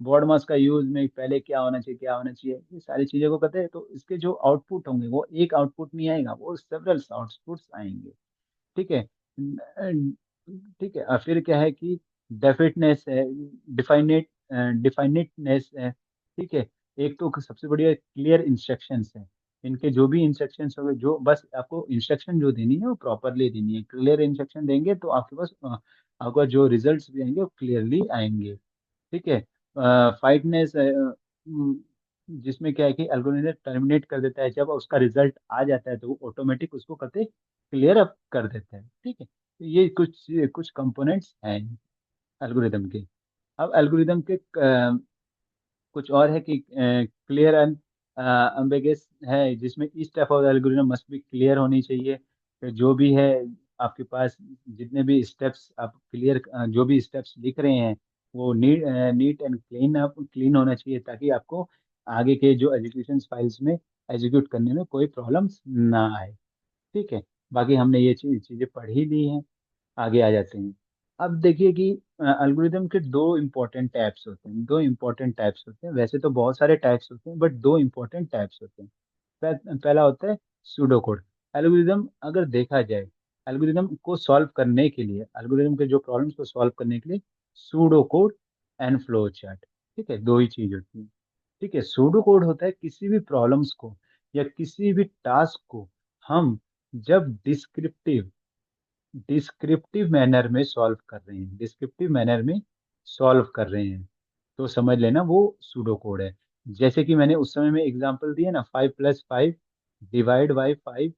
बोर्ड मास का यूज में पहले क्या होना चाहिए, क्या होना चाहिए, ये सारी चीजों को कहते हैं। तो इसके जो आउटपुट होंगे वो एक आउटपुट नहीं आएगा, वो सेवरल आउटपुट्स आएंगे। ठीक है। ठीक है, और फिर क्या है कि डेफिनेटनेस है, डिफाइनेट डिफाइनेटनेस है। ठीक है, एक तो सबसे बढ़िया क्लियर इंस्ट्रक्शंस है। इनके जो भी इंस्ट्रक्शंस होंगे, जो बस आपको इंस्ट्रक्शन जो देनी है वो प्रॉपरली देनी है। क्लियर इंस्ट्रक्शन देंगे तो आपके पास आपका जो रिजल्ट्स भी आएंगे वो क्लियरली आएंगे। ठीक है, फाइटनेस, जिसमें क्या है कि एल्गोरिथम टर्मिनेट कर देता है, जब उसका रिजल्ट आ जाता है तो वो ऑटोमेटिक उसको करते क्लियर अप कर देता है। ठीक है, तो ये कुछ कुछ कंपोनेंट्स हैं एल्गोरिदम के। अब एल्गोरिदम के कुछ और है कि क्लियर एंड एम्बिगस है, जिसमें इस type of algorithm must be clear होनी चाहिए कि जो भी है आपके पास, जितने भी स्टेप्स आप क्लियर, जो भी स्टेप्स लिख रहे हैं वो नीट एंड क्लीन होना चाहिए, ताकि आपको आगे के जो एजुकेशन फाइल्स में एग्जीक्यूट करने में कोई प्रॉब्लम्स ना आए। ठीक है, बाकी हमने ये चीजें पढ़ ही ली हैं। आगे आ जाते हैं। अब देखिए कि एल्गोरिदम के दो इम्पोर्टेंट टाइप्स होते हैं, दो इम्पोर्टेंट टाइप्स होते हैं। वैसे तो बहुत सारे टाइप्स होते हैं, बट दो इम्पोर्टेंट टाइप्स होते हैं। पहला होता है सूडो कोड। एल्गोरिदम अगर देखा जाए, एल्गोरिदम को सॉल्व करने के लिए, एल्गोरिदम के जो प्रॉब्लम्स को सॉल्व करने के लिए pseudo code and flow chart, ठीक है, दो ही चीज होती है। ठीक है, सूडो कोड होता है किसी भी प्रॉब्लम्स को या किसी भी टास्क को हम जब डिस्क्रिप्टिव मैनर में सॉल्व कर रहे हैं, डिस्क्रिप्टिव मैनर में सॉल्व कर रहे हैं, तो समझ लेना वो सूडो कोड है। जैसे कि मैंने उस समय में एग्जांपल दिया ना, 5 + 5 डिवाइड बाई 5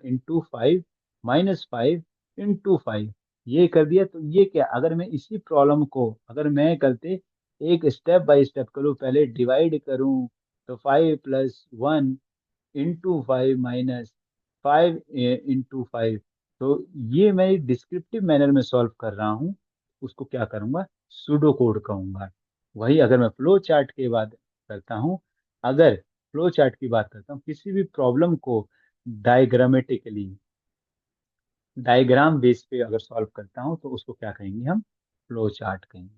इंटू 5 -5 इंटू 5, ये कर दिया। तो ये क्या, अगर मैं इसी प्रॉब्लम को अगर मैं करते एक स्टेप बाय स्टेप करूँ, पहले डिवाइड करूँ, तो 5 + 1 इंटू 5 - 5 इंटू 5, तो ये मैं डिस्क्रिप्टिव मैनर में सॉल्व कर रहा हूँ, उसको क्या करूंगा, सूडो कोड कहूंगा। वही अगर मैं फ्लो चार्ट की बात करता हूँ, अगर फ्लो चार्ट की बात करता हूँ, किसी भी प्रॉब्लम को डायग्रामेटिकली, डायग्राम बेस पे अगर सॉल्व करता हूँ, तो उसको क्या कहेंगे हम, फ्लो चार्ट कहेंगे।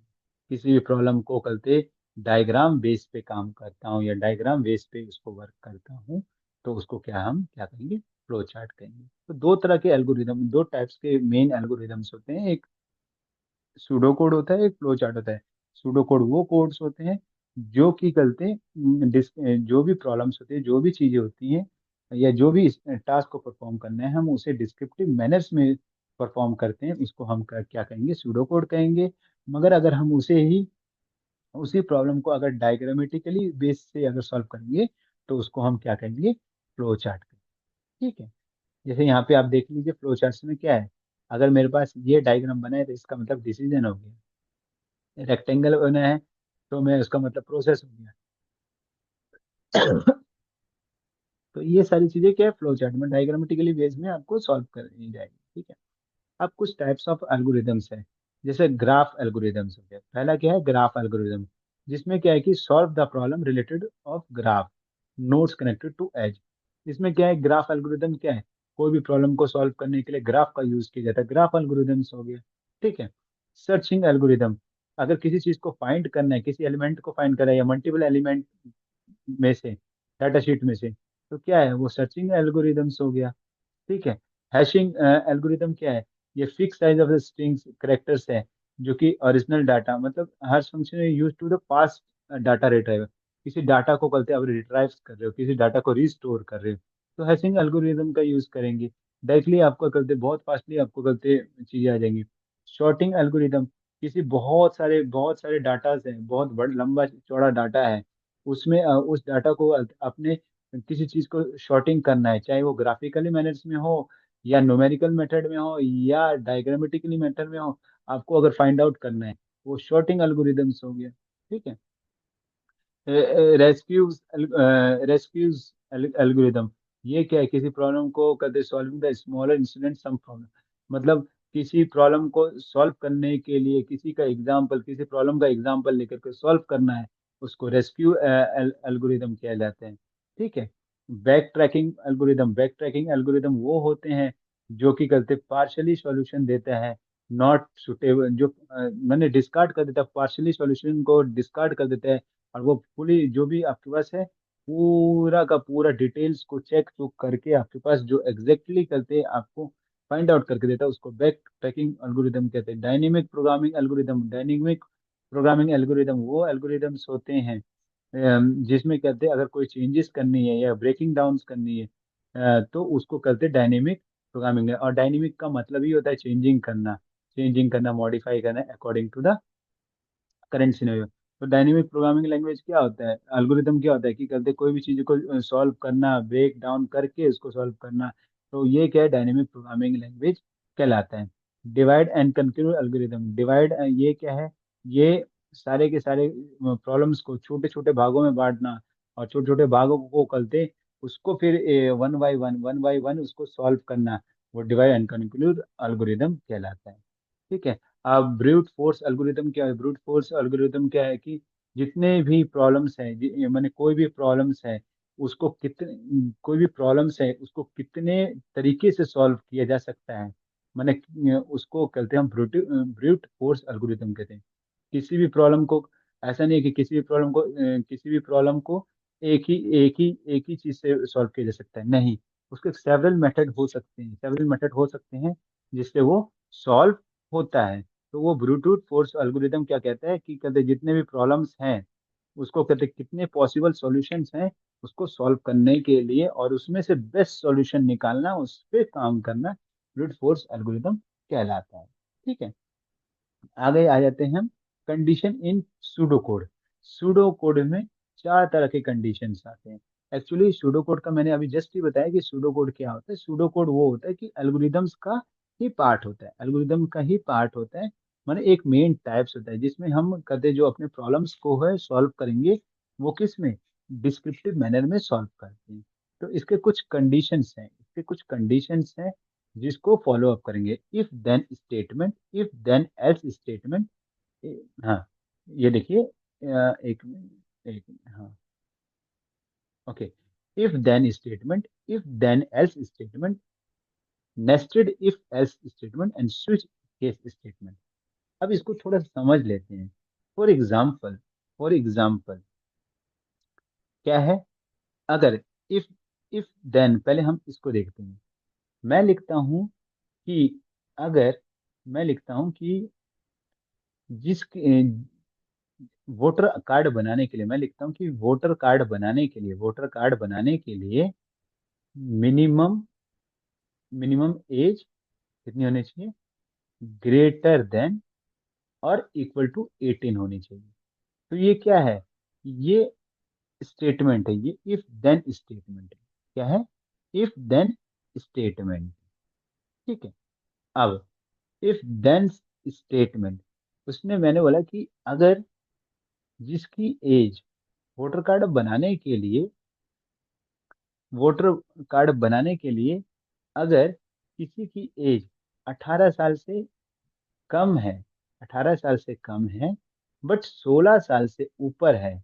किसी भी प्रॉब्लम को करते डायग्राम बेस पे काम करता हूँ या डायग्राम बेस पे उसको वर्क करता हूँ, तो उसको क्या हम क्या कहेंगे, फ्लो चार्ट कहेंगे। तो दो तरह के एल्गोरिदम, दो टाइप्स के मेन एल्गोरिदम्स होते हैं, एक सूडो कोड होता है, एक फ्लो चार्ट होता है। सूडो कोड वो कोड्स होते हैं जो कि करते जो भी प्रॉब्लम्स होती है, जो भी चीजें होती हैं या जो भी टास्क को परफॉर्म करना है, हम उसे डिस्क्रिप्टिव मैनर्स में परफॉर्म करते हैं, उसको हम क्या कहेंगे, सूडो कोड कहेंगे। मगर अगर हम उसी प्रॉब्लम को अगर डायग्रामेटिकली बेस से अगर सॉल्व करेंगे, तो उसको हम क्या कहेंगे, फ्लो चार्ट का। ठीक है, जैसे यहाँ पे आप देख लीजिए फ्लो चार्ट में क्या है। अगर मेरे पास ये डायग्राम बना है तो इसका मतलब डिसीजन हो गया। रेक्टेंगल बना है तो मैं उसका मतलब प्रोसेस हो गया। तो ये सारी चीजें क्या है, फ्लो चार्ट में डायग्रामेटिकली बेस में आपको सॉल्व करनी जाएगी। ठीक है। अब कुछ टाइप्स ऑफ एल्गोरिदम्स है, जैसे ग्राफ एल्गोरिदम्स हो गया। पहला क्या है, ग्राफ एल्गोरिदम, जिसमें क्या है कि solve the problem related of graph nodes connected to edge. इसमें क्या है, ग्राफ एल्गोरिदम क्या है, कोई भी प्रॉब्लम को सॉल्व करने के लिए ग्राफ का यूज किया जाता है, ग्राफ एल्गोरिदम्स हो गया। ठीक है। सर्चिंग एल्गोरिदम, अगर किसी चीज को फाइंड करना है, किसी एलिमेंट को फाइंड करना है या मल्टीपल एलिमेंट में से, डाटा शीट में से, तो क्या है वो सर्चिंग एल्गोरिदम्स हो गया। ठीक है। हैशिंग एल्गोरिदम क्या है, ये fix size of the strings characters है, जो कि ओरिजिनल डाटा मतलब hash function use to the past data retrieve. किसी डाटा को करते आप रिट्राइव कर रहे हो, किसी डाटा को रिस्टोर कर रहे हो, तो हैशिंग एल्गोरिदम का यूज करेंगे। डायरेक्टली आपको करते बहुत फास्टली आपको करते चीजें आ जाएंगी। शॉर्टिंग एल्गोरिदम, किसी बहुत सारे डाटा है, बहुत बड़ा लंबा चौड़ा डाटा है, उसमें उस डाटा को अपने किसी चीज को शॉर्टिंग करना है, चाहे वो ग्राफिकली मैनर्स में हो या न्यूमेरिकल मेथड में हो या डायग्रामेटिकली मेथड में हो, आपको अगर फाइंड आउट करना है, वो शॉर्टिंग एल्गोरिदम्स हो गया। ठीक है। रेस्क्यूज रेस्क्यूज एल्गोरिदम, ये क्या है, किसी प्रॉब्लम को कहते हैं solving the smaller incident some problem, मतलब किसी प्रॉब्लम को सॉल्व करने के लिए किसी प्रॉब्लम का एग्जांपल लेकर के सॉल्व करना है, उसको रेस्क्यू एल्गोरिदम किया जाते हैं। ठीक है। बैक ट्रैकिंग एल्गोरिदम वो होते हैं जो कि कहते पार्शली सॉल्यूशन देते हैं, नॉट सुटेबल, जो मैंने डिस्कार्ड कर देता है, पार्शली सॉल्यूशन को डिस्कार्ड कर देते हैं, और वो पूरी जो भी आपके पास है पूरा का पूरा डिटेल्स को चेक चुक करके आपके पास जो एग्जैक्टली करते हैं आपको फाइंड आउट करके देता है, उसको बैक ट्रैकिंग एल्गोरिदम कहते हैं। डायनेमिक प्रोग्रामिंग एल्गोरिदम वो एल्गोरिदम्स होते हैं जिसमें कहते हैं अगर कोई चेंजेस करनी है या ब्रेकिंग डाउन करनी है, तो उसको कहते हैं डायनेमिक प्रोग्रामिंग। और डायनेमिक का मतलब ही होता है चेंजिंग करना मॉडिफाई करना according to the current scenario. तो डायनेमिक प्रोग्रामिंग लैंग्वेज क्या होता है, एल्गोरिदम क्या होता है कि कहते हैं कोई भी चीज को सॉल्व करना, ब्रेक डाउन करके उसको सॉल्व करना, तो ये क्या है, डायनेमिक प्रोग्रामिंग लैंग्वेज कहलाता है। डिवाइड एंड कंक्यूर एल्गोरिदम, डिवाइड ये क्या है, ये सारे के सारे प्रॉब्लम्स को छोटे छोटे भागों में बांटना, और छोटे छोटे भागों को करते उसको फिर वन बाई वन उसको सॉल्व करना, वो डिवाइड एंड कंक्यूर एल्गोरिदम कहलाता है। ठीक है। अब ब्रूट फोर्स एल्गोरिदम क्या है, ब्रूट फोर्स एल्गोरिदम क्या है कि जितने भी प्रॉब्लम्स हैं, माने कोई भी प्रॉब्लम्स है उसको कितने तरीके से सॉल्व किया जा सकता है, माने उसको कहते हैं हम ब्रूट फोर्स एल्गोरिदम कहते हैं। किसी भी प्रॉब्लम को, ऐसा नहीं है कि किसी भी प्रॉब्लम को एक ही चीज से सॉल्व किया जा सकता है, नहीं, उसके सेवरल मेथड हो सकते हैं जिससे वो सॉल्व होता है। तो वो ब्लूटूथ फोर्स एल्गोरिदम क्या कहता है कि कहते हैं जितने भी प्रॉब्लम्स हैं उसको कहते हैं कितने पॉसिबल सॉल्यूशंस हैं उसको सॉल्व करने के लिए, और उसमें से बेस्ट सॉल्यूशन निकालना, उस पे काम करना, ब्रूट फोर्स एल्गोरिदम कहलाता है। ठीक है। आगे आ जाते हैं हम, condition in pseudo code. Pseudo code में चार तरह के कंडीशंस आते हैं। एक्चुअली सूडो कोड का मैंने अभी जस्ट ही बताया कि सूडो कोड क्या होता है। सूडो कोड वो होता है कि एल्गोरिदम्स का ही पार्ट होता है, एल्गोरिदम का ही पार्ट होता है, माने एक मेन टाइप्स होता है जिसमें हम कहते हैं जो अपने प्रॉब्लम्स को है सॉल्व करेंगे, वो किस में, डिस्क्रिप्टिव मैनर में सॉल्व करते हैं। तो इसके कुछ कंडीशंस हैं जिसको फॉलो अप करेंगे। If then else statement. हाँ, ये देखिए, एक मिनट हाँ, okay. If then else statement, nested if else statement and switch case statement. अब इसको थोड़ा सा समझ लेते हैं। फॉर एग्जाम्पल क्या है, अगर इफ इफ देन, पहले हम इसको देखते हैं। मैं लिखता हूं कि अगर मैं लिखता हूं कि जिस वोटर कार्ड बनाने के लिए, मैं लिखता हूँ कि वोटर कार्ड बनाने के लिए मिनिमम मिनिमम एज कितनी होनी चाहिए, ग्रेटर देन और इक्वल टू 18 होनी चाहिए। तो ये क्या है, ये स्टेटमेंट है, ये इफ देन स्टेटमेंट है। क्या है, इफ देन स्टेटमेंट। ठीक है। अब इफ देन स्टेटमेंट, उसने मैंने बोला कि अगर जिसकी एज वोटर कार्ड बनाने के लिए वोटर कार्ड बनाने के लिए अगर किसी की एज 18 साल से कम है, 18 साल से कम है, बट 16 साल से ऊपर है,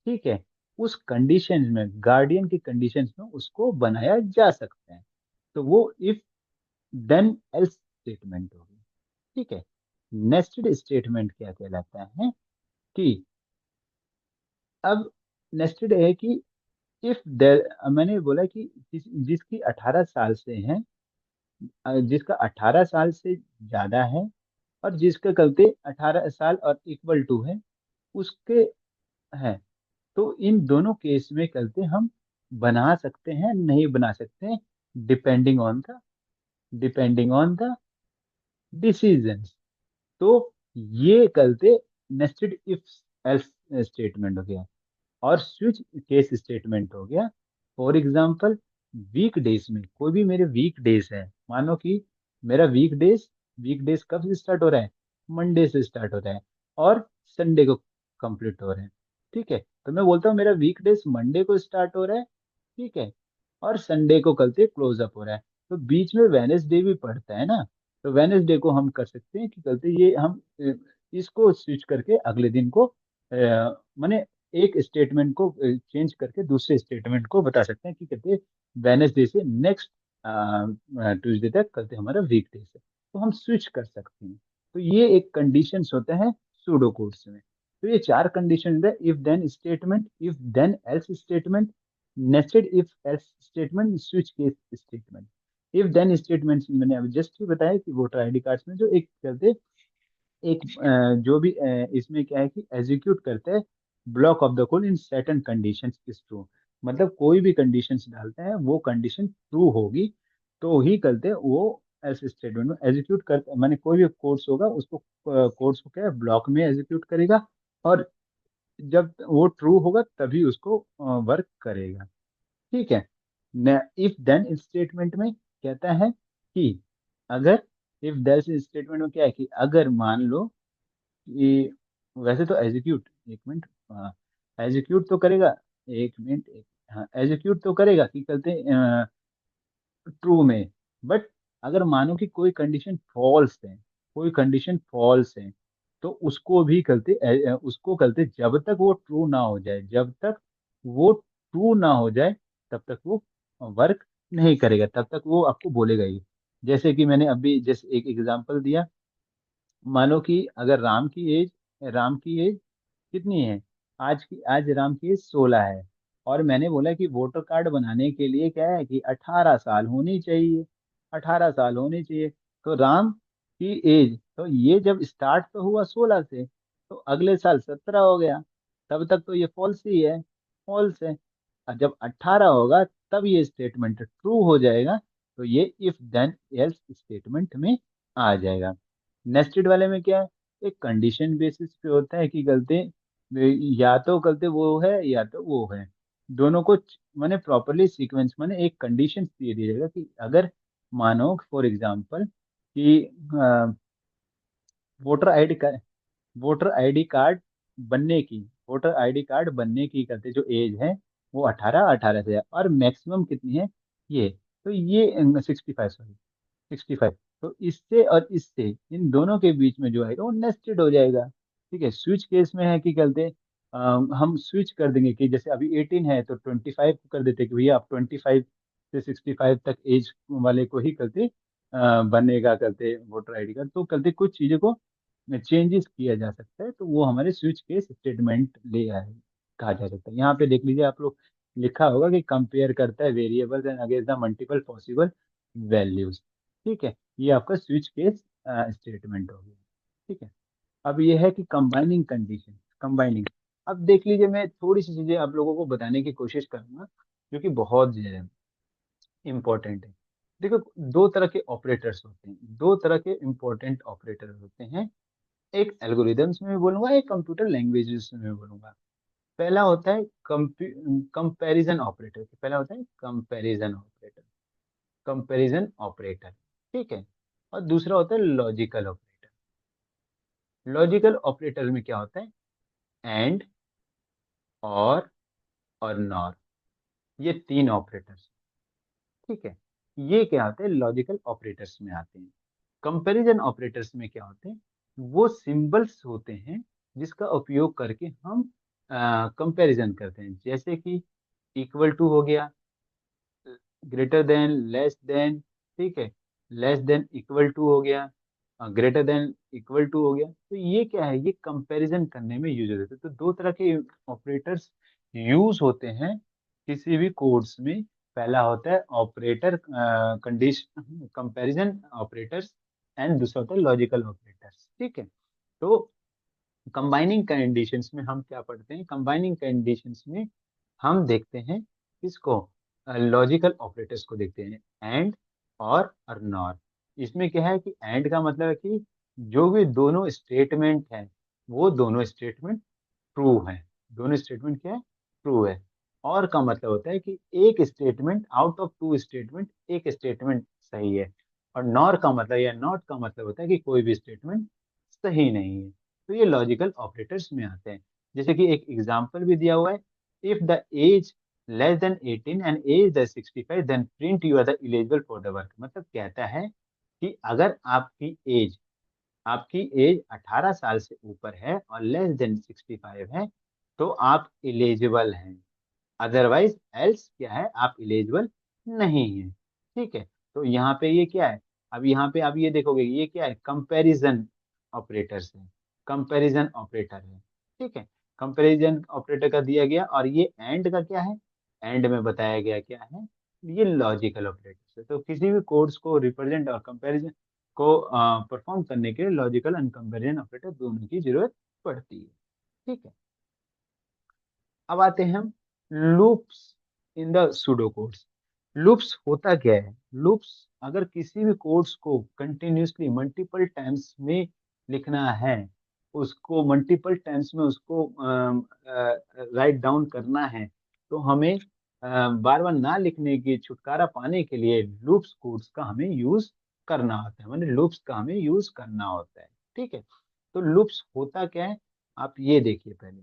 ठीक है, उस कंडीशन में, गार्डियन की कंडीशन में उसको बनाया जा सकता है। तो वो इफ देन एल्स स्टेटमेंट होगी। ठीक है। नेस्टेड स्टेटमेंट क्या कहलाता है कि अब नेस्टेड है कि इफ देर, मैंने बोला कि जिसकी 18 साल से है, जिसका 18 साल से ज्यादा है और जिसका गलती 18 साल और इक्वल टू है उसके है, तो इन दोनों केस में गलती हम बना सकते हैं, नहीं बना सकते हैं, depending on the depending on the decision. तो ये गलती नेस्टेड इफ एल्स स्टेटमेंट हो गया। और स्विच केस स्टेटमेंट हो गया। फॉर एग्जाम्पल, वीक डेज में कोई भी मेरे वीक डेज है, मानो कि मेरा वीक डेज कब से स्टार्ट हो रहा है, मंडे से स्टार्ट हो रहा है और संडे को कंप्लीट हो रहा है। ठीक है, तो मैं बोलता हूँ मेरा वीक डेज मंडे को स्टार्ट हो रहा है, ठीक है, और संडे को कल से क्लोज अप हो रहा है। तो बीच में वेनेसडे भी पड़ता है ना, तो वेनेसडे को हम कर सकते हैं कि कल से ये हम इसको स्विच करके अगले दिन को माने एक स्टेटमेंट को चेंज करके दूसरे स्टेटमेंट को बता सकते हैं कि कहते हैं वेनेसडे से नेक्स्ट ट्यूसडे तक कहते हमारा वीक डेज है, तो हम स्विच कर सकते हैं। तो ये एक कंडीशंस होते हैं सूडो कोड्स में। तो ये चार कंडीशन है, if then statement, if then else statement, nested if else statement, switch case statement. If then statement मैंने अभी जस्ट ही बताया कि वोटर आईडी कार्ड्स में जो एक कहते एक जो भी इसमें क्या है कि एग्जीक्यूट करते हैं block of the code in certain conditions is true. मतलब कोई भी कंडीशंस डालते हैं वो कंडीशन ट्रू होगी तो ही करते हैं वो ऐसे स्टेटमेंट में एग्जीक्यूट कर, माने कोई भी कोड्स होगा उसको कोड्स को क्या है ब्लॉक में एग्जीक्यूट करेगा और जब वो ट्रू होगा तभी उसको वर्क करेगा। ठीक है। इफ देन स्टेटमेंट में कहता है कि अगर, इफ देन स्टेटमेंट में क्या है कि अगर मान लो ये, वैसे तो एग्जीक्यूट, एक मिनट, हाँ, एग्जीक्यूट तो करेगा, एक मिनट, हाँ एग्जीक्यूट तो करेगा कि कहते ट्रू में, बट अगर मानो कि कोई कंडीशन फॉल्स है, कोई कंडीशन फॉल्स है, तो उसको भी उसको करते जब तक वो ट्रू ना हो जाए, जब तक वो ट्रू ना हो जाए तब तक वो वर्क नहीं करेगा, तब तक वो आपको बोलेगा ही। जैसे कि मैंने अभी जैसे एक एग्जांपल दिया, मानो कि अगर राम की एज कितनी है, आज राम की एज 16 है, और मैंने बोला कि वोटर कार्ड बनाने के लिए क्या है कि 18 साल होनी चाहिए, 18 साल होनी चाहिए। तो राम की एज, तो ये जब स्टार्ट तो हुआ 16 से, तो अगले साल 17 हो गया, तब तक तो ये फॉल्स ही है, फॉल्स है। और जब 18 होगा तब ये स्टेटमेंट ट्रू हो जाएगा, तो ये इफ देन एल्स स्टेटमेंट में आ जाएगा। नेस्टेड वाले में क्या है, एक कंडीशन बेसिस पे होता है कि गलती या तो गलती वो है या तो वो है, दोनों को माने प्रॉपरली सीक्वेंस, माने एक कंडीशन दे दिया जाएगा कि अगर मानो फॉर एग्जांपल कि वोटर आईडी का वोटर आईडी कार्ड बनने की वोटर आईडी कार्ड बनने की करते जो एज है वो 18 से है और मैक्सिमम कितनी है, ये, तो ये 65, सॉरी 65, तो इससे और इससे इन दोनों के बीच में जो है वो नेस्टेड हो जाएगा। ठीक है। स्विच केस में है कि कहते हम स्विच कर देंगे कि जैसे अभी 18 है तो 25 को कर देते कि भैया आप 25 से 65 तक एज वाले को ही करते बनेगा करते वोटर आईडी कार्ड, तो करते कुछ चीजों को चेंजेस किया जा सकता है, तो वो हमारे स्विच केस स्टेटमेंट ले आए कहा जा सकता है। यहाँ पे देख लीजिए आप लोग, लिखा होगा कि कंपेयर करता है variables and against the multiple possible values. ठीक है, ये आपका स्विच केस स्टेटमेंट हो गया। ठीक है। अब ये है कि कंबाइनिंग कंडीशन, कंबाइनिंग। अब देख लीजिए, मैं थोड़ी सी चीजें आप लोगों को बताने की कोशिश करूंगा जो कि बहुत इंपॉर्टेंट है। देखो, दो तरह के ऑपरेटर्स होते हैं, दो तरह के इंपॉर्टेंट ऑपरेटर होते हैं, एक एल्गोरिदम्स में भी बोलूंगा, एक कंप्यूटर लैंग्वेजेस में भी बोलूंगा। पहला होता है कंपैरिजन ऑपरेटर, पहला होता है कंपैरिजन ऑपरेटर, कंपैरिजन ऑपरेटर, ठीक है। और दूसरा होता है लॉजिकल ऑपरेटर। लॉजिकल ऑपरेटर में क्या होता है, एंड, और नॉर, ये तीन ऑपरेटर्स, ठीक है। ये क्या होते हैं, लॉजिकल ऑपरेटर्स में आते हैं। कंपैरिजन ऑपरेटर्स में क्या होते हैं, वो सिंबल्स होते हैं जिसका उपयोग करके हम कंपैरिजन करते हैं, जैसे कि इक्वल टू हो गया, ग्रेटर देन, लेस देन, ठीक है, लेस देन इक्वल टू हो गया, ग्रेटर देन इक्वल टू हो गया। तो ये क्या है, ये कंपैरिजन करने में यूज होते हैं। तो दो तरह के ऑपरेटर्स यूज होते हैं किसी भी कोड्स में। पहला होता है operator condition comparison operators, and दूसरा होता है लॉजिकल ऑपरेटर्स, ठीक है। तो कंबाइनिंग कंडीशंस में हम क्या पढ़ते हैं, कंबाइनिंग कंडीशंस में हम देखते हैं किसको, लॉजिकल ऑपरेटर्स को देखते हैं, एंड, और नॉर। इसमें क्या है कि एंड का मतलब है कि जो भी दोनों स्टेटमेंट है, वो दोनों स्टेटमेंट ट्रू है, दोनों स्टेटमेंट क्या है, ट्रू है। और का मतलब होता है कि एक statement out of two statement, एक स्टेटमेंट सही है। और नॉर का मतलब या नॉट का मतलब होता है कि कोई भी स्टेटमेंट सही नहीं है। तो ये लॉजिकल ऑपरेटर्स में आते हैं। जैसे कि एक एग्जांपल भी दिया हुआ है, if the age less than 18 and age the 65 then print you are the eligible for the work. मतलब कहता है कि अगर आपकी एज 18 साल से ऊपर है और लेस देन 65 है, तो आप एलिजिबल हैं, अदरवाइज एल्स क्या है, आप एलिजिबल नहीं है, ठीक है। तो यहाँ पे ये क्या है, अब यहाँ पे आप ये देखोगे, ये क्या है, कंपैरिजन ऑपरेटर्स है, कंपैरिजन ऑपरेटर है, ठीक है। कंपैरिजन ऑपरेटर का दिया गया, और ये एंड का क्या है, एंड में बताया गया क्या है, ये लॉजिकल ऑपरेटर्स है। तो किसी भी कोड्स को रिप्रेजेंट और कंपैरिजन को परफॉर्म करने के लिए लॉजिकल एंड कंपैरिजन ऑपरेटर दोनों की जरूरत पड़ती है, ठीक है। अब आते हैं हम loops in the pseudo codes. Loops होता क्या है, लूप्स अगर किसी भी कोड्स को कंटिन्यूसली मल्टीपल टाइम्स में लिखना है, उसको मल्टीपल टाइम्स में उसको राइट डाउन करना है, तो हमें बार बार ना लिखने की छुटकारा पाने के लिए लूप्स कोड्स का हमें यूज करना होता है, मतलब लूप्स का हमें यूज करना होता है, ठीक है। तो लूप्स होता क्या है, आप ये देखिए पहले,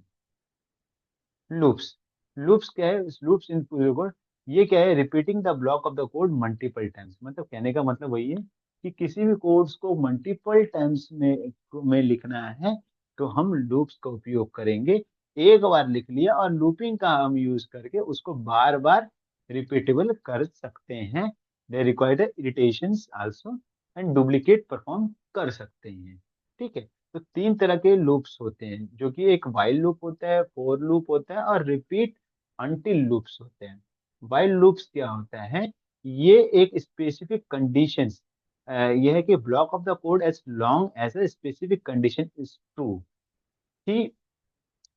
लूप्स, लूप्स क्या है, लूप्स इन कोड, ये क्या है, repeating the block of the code multiple times. मतलब कहने का मतलब वही है कि किसी भी कोड्स को मल्टीपल टाइम्स में लिखना है, तो हम लूप्स का उपयोग करेंगे। एक बार लिख लिया और लूपिंग का हम यूज करके उसको बार बार रिपीटेबल कर सकते हैं। They require irritations also and duplicate perform कर सकते हैं, ठीक है। तो तीन तरह के लूप्स होते हैं, जो कि एक वाइल लूप होता है, फोर लूप होता है, और रिपीट अनटिल लूप्स होते हैं। वाइल लूप्स क्या होता है, ये एक स्पेसिफिक कंडीशंस, यह है कि block of the code as long as a specific condition is true, कि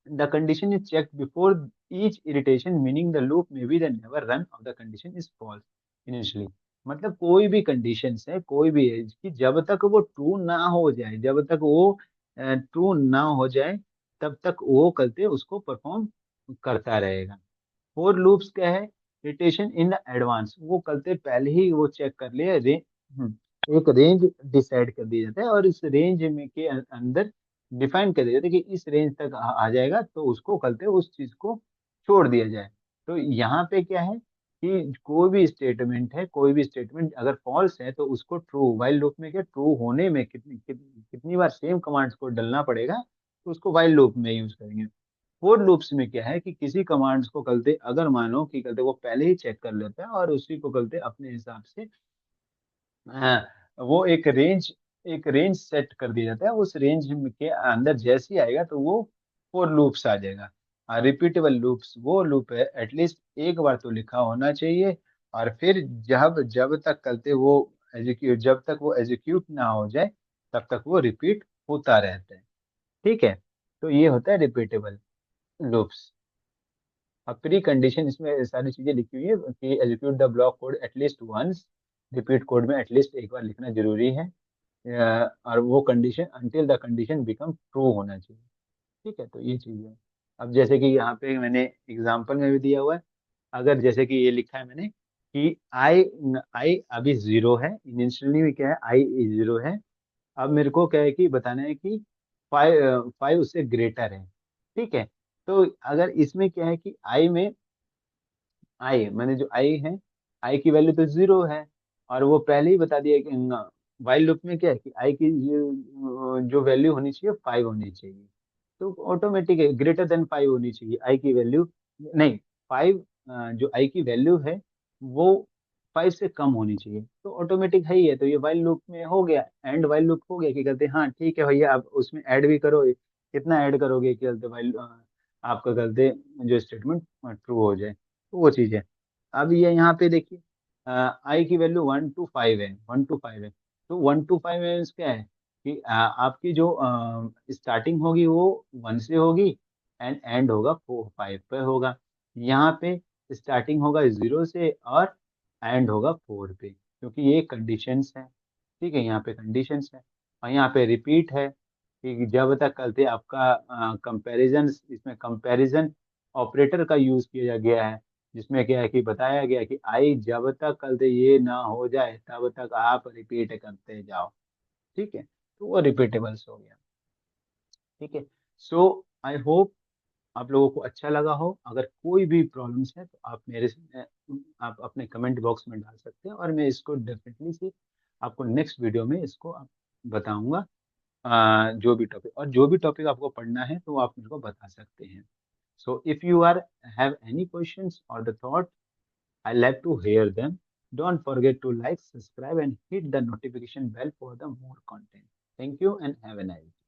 the condition is checked before each iteration, meaning the loop may be the never run of the condition is false initially। मतलब कोई भी कंडीशन है, कोई भी है कि जब तक वो ट्रू ना हो जाए, जब तक वो ट्रू ना हो जाए, तब तक वो करते उसको परफॉर्म करता रहेगा। फोर लूप्स क्या है, इटरेशन इन द एडवांस, वो करते पहले ही वो चेक कर लिया एक रेंज डिसाइड कर दिया जाता है, और इस रेंज में के अंदर डिफाइन कर दिया जाता है कि इस रेंज तक आ जाएगा तो उसको करते उस चीज को छोड़ दिया जाए। तो यहाँ पे क्या है कि कोई भी स्टेटमेंट है, कोई भी स्टेटमेंट अगर फॉल्स है तो उसको ट्रू, वाइल लूप में क्या ट्रू होने में कितनी बार सेम कमांड्स को डालना पड़ेगा, तो उसको वाइल लूप में यूज करेंगे। फोर लूप्स में क्या है कि किसी कमांड्स को गलती, अगर मानो कि गलती वो पहले ही चेक कर लेता है और उसी को गलती अपने हिसाब से वो एक रेंज सेट कर दिया जाता है, उस रेंज के अंदर जैसे ही आएगा तो वो फोर लूप्स आ जाएगा। रिपीटेबल लूप्स वो लूप है, एटलीस्ट एक बार तो लिखा होना चाहिए, और फिर जब जब तक करते वो एग्जीक्यूट, जब तक वो एग्जीक्यूट ना हो जाए, तब तक वो रिपीट होता रहता है, ठीक है। तो ये होता है रिपीटेबल लूप्स। अब प्री कंडीशन इसमें सारी चीजें लिखी हुई है कि execute the block code at least once, repeat code में एटलीस्ट एक बार लिखना जरूरी है, और वो condition until the condition become true होना चाहिए, ठीक है। तो ये चीज है। अब जैसे कि यहाँ पे मैंने एग्जांपल में भी दिया हुआ है, अगर जैसे कि ये लिखा है मैंने कि आई आई अभी जीरो है, इनिशियली में क्या है आई जीरो है। अब मेरे को क्या है कि बताना है कि फाइव फाइव उससे ग्रेटर है, ठीक है। तो अगर इसमें क्या है कि आई में आई मैंने जो आई है, आई की वैल्यू तो जीरो है, और वो पहले ही बता दिया कि वाइल लूप में क्या है कि आई की जो वैल्यू होनी चाहिए फाइव होनी चाहिए। तो ऑटोमेटिक है ग्रेटर देन फाइव होनी चाहिए आई की वैल्यू, नहीं, फाइव जो आई की वैल्यू है वो फाइव से कम होनी चाहिए, तो ऑटोमेटिक है ही है। तो ये वाइल लूप में हो गया, एंड वाइल लूप हो गया कि कहते हैं हाँ ठीक है भैया, आप उसमें ऐड भी करो, कितना ऐड करोगे कि कहते वाइल आपका कहते जो स्टेटमेंट ट्रू हो जाए, तो वो चीज है। अब ये यहाँ पे देखिए आई की वैल्यू 1 to 5 है, 1 to 5 है, तो 1 to 5 में क्या है कि आपकी जो स्टार्टिंग होगी वो 1 से होगी, एंड होगा 4 5 पे होगा। यहाँ पे स्टार्टिंग होगा 0 से और एंड होगा 4 पे, क्योंकि ये कंडीशंस है, ठीक है, यहाँ पे कंडीशंस है। और यहाँ पे रिपीट है कि जब तक कहते आपका कंपैरिजन, इसमें कंपैरिजन ऑपरेटर का यूज किया गया है, जिसमें क्या है कि बताया गया कि आई जब तक कहते ये ना हो जाए तब तक आप रिपीट करते जाओ, ठीक है, तो वो रिपीटेबल्स हो गया, ठीक है। सो आई होप आप लोगों को अच्छा लगा हो। अगर कोई भी प्रॉब्लम्स है तो आप मेरे से आप अपने कमेंट बॉक्स में डाल सकते हैं, और मैं इसको डेफिनेटली से आपको नेक्स्ट वीडियो में इसको बताऊंगा, जो भी टॉपिक, और जो भी टॉपिक आपको पढ़ना है तो आप मेरे को बता सकते हैं। So if you are have any questions or the thought, I love to hear them. Don't forget to like, subscribe, and hit the notification bell for the more content. Thank you and have a nice day.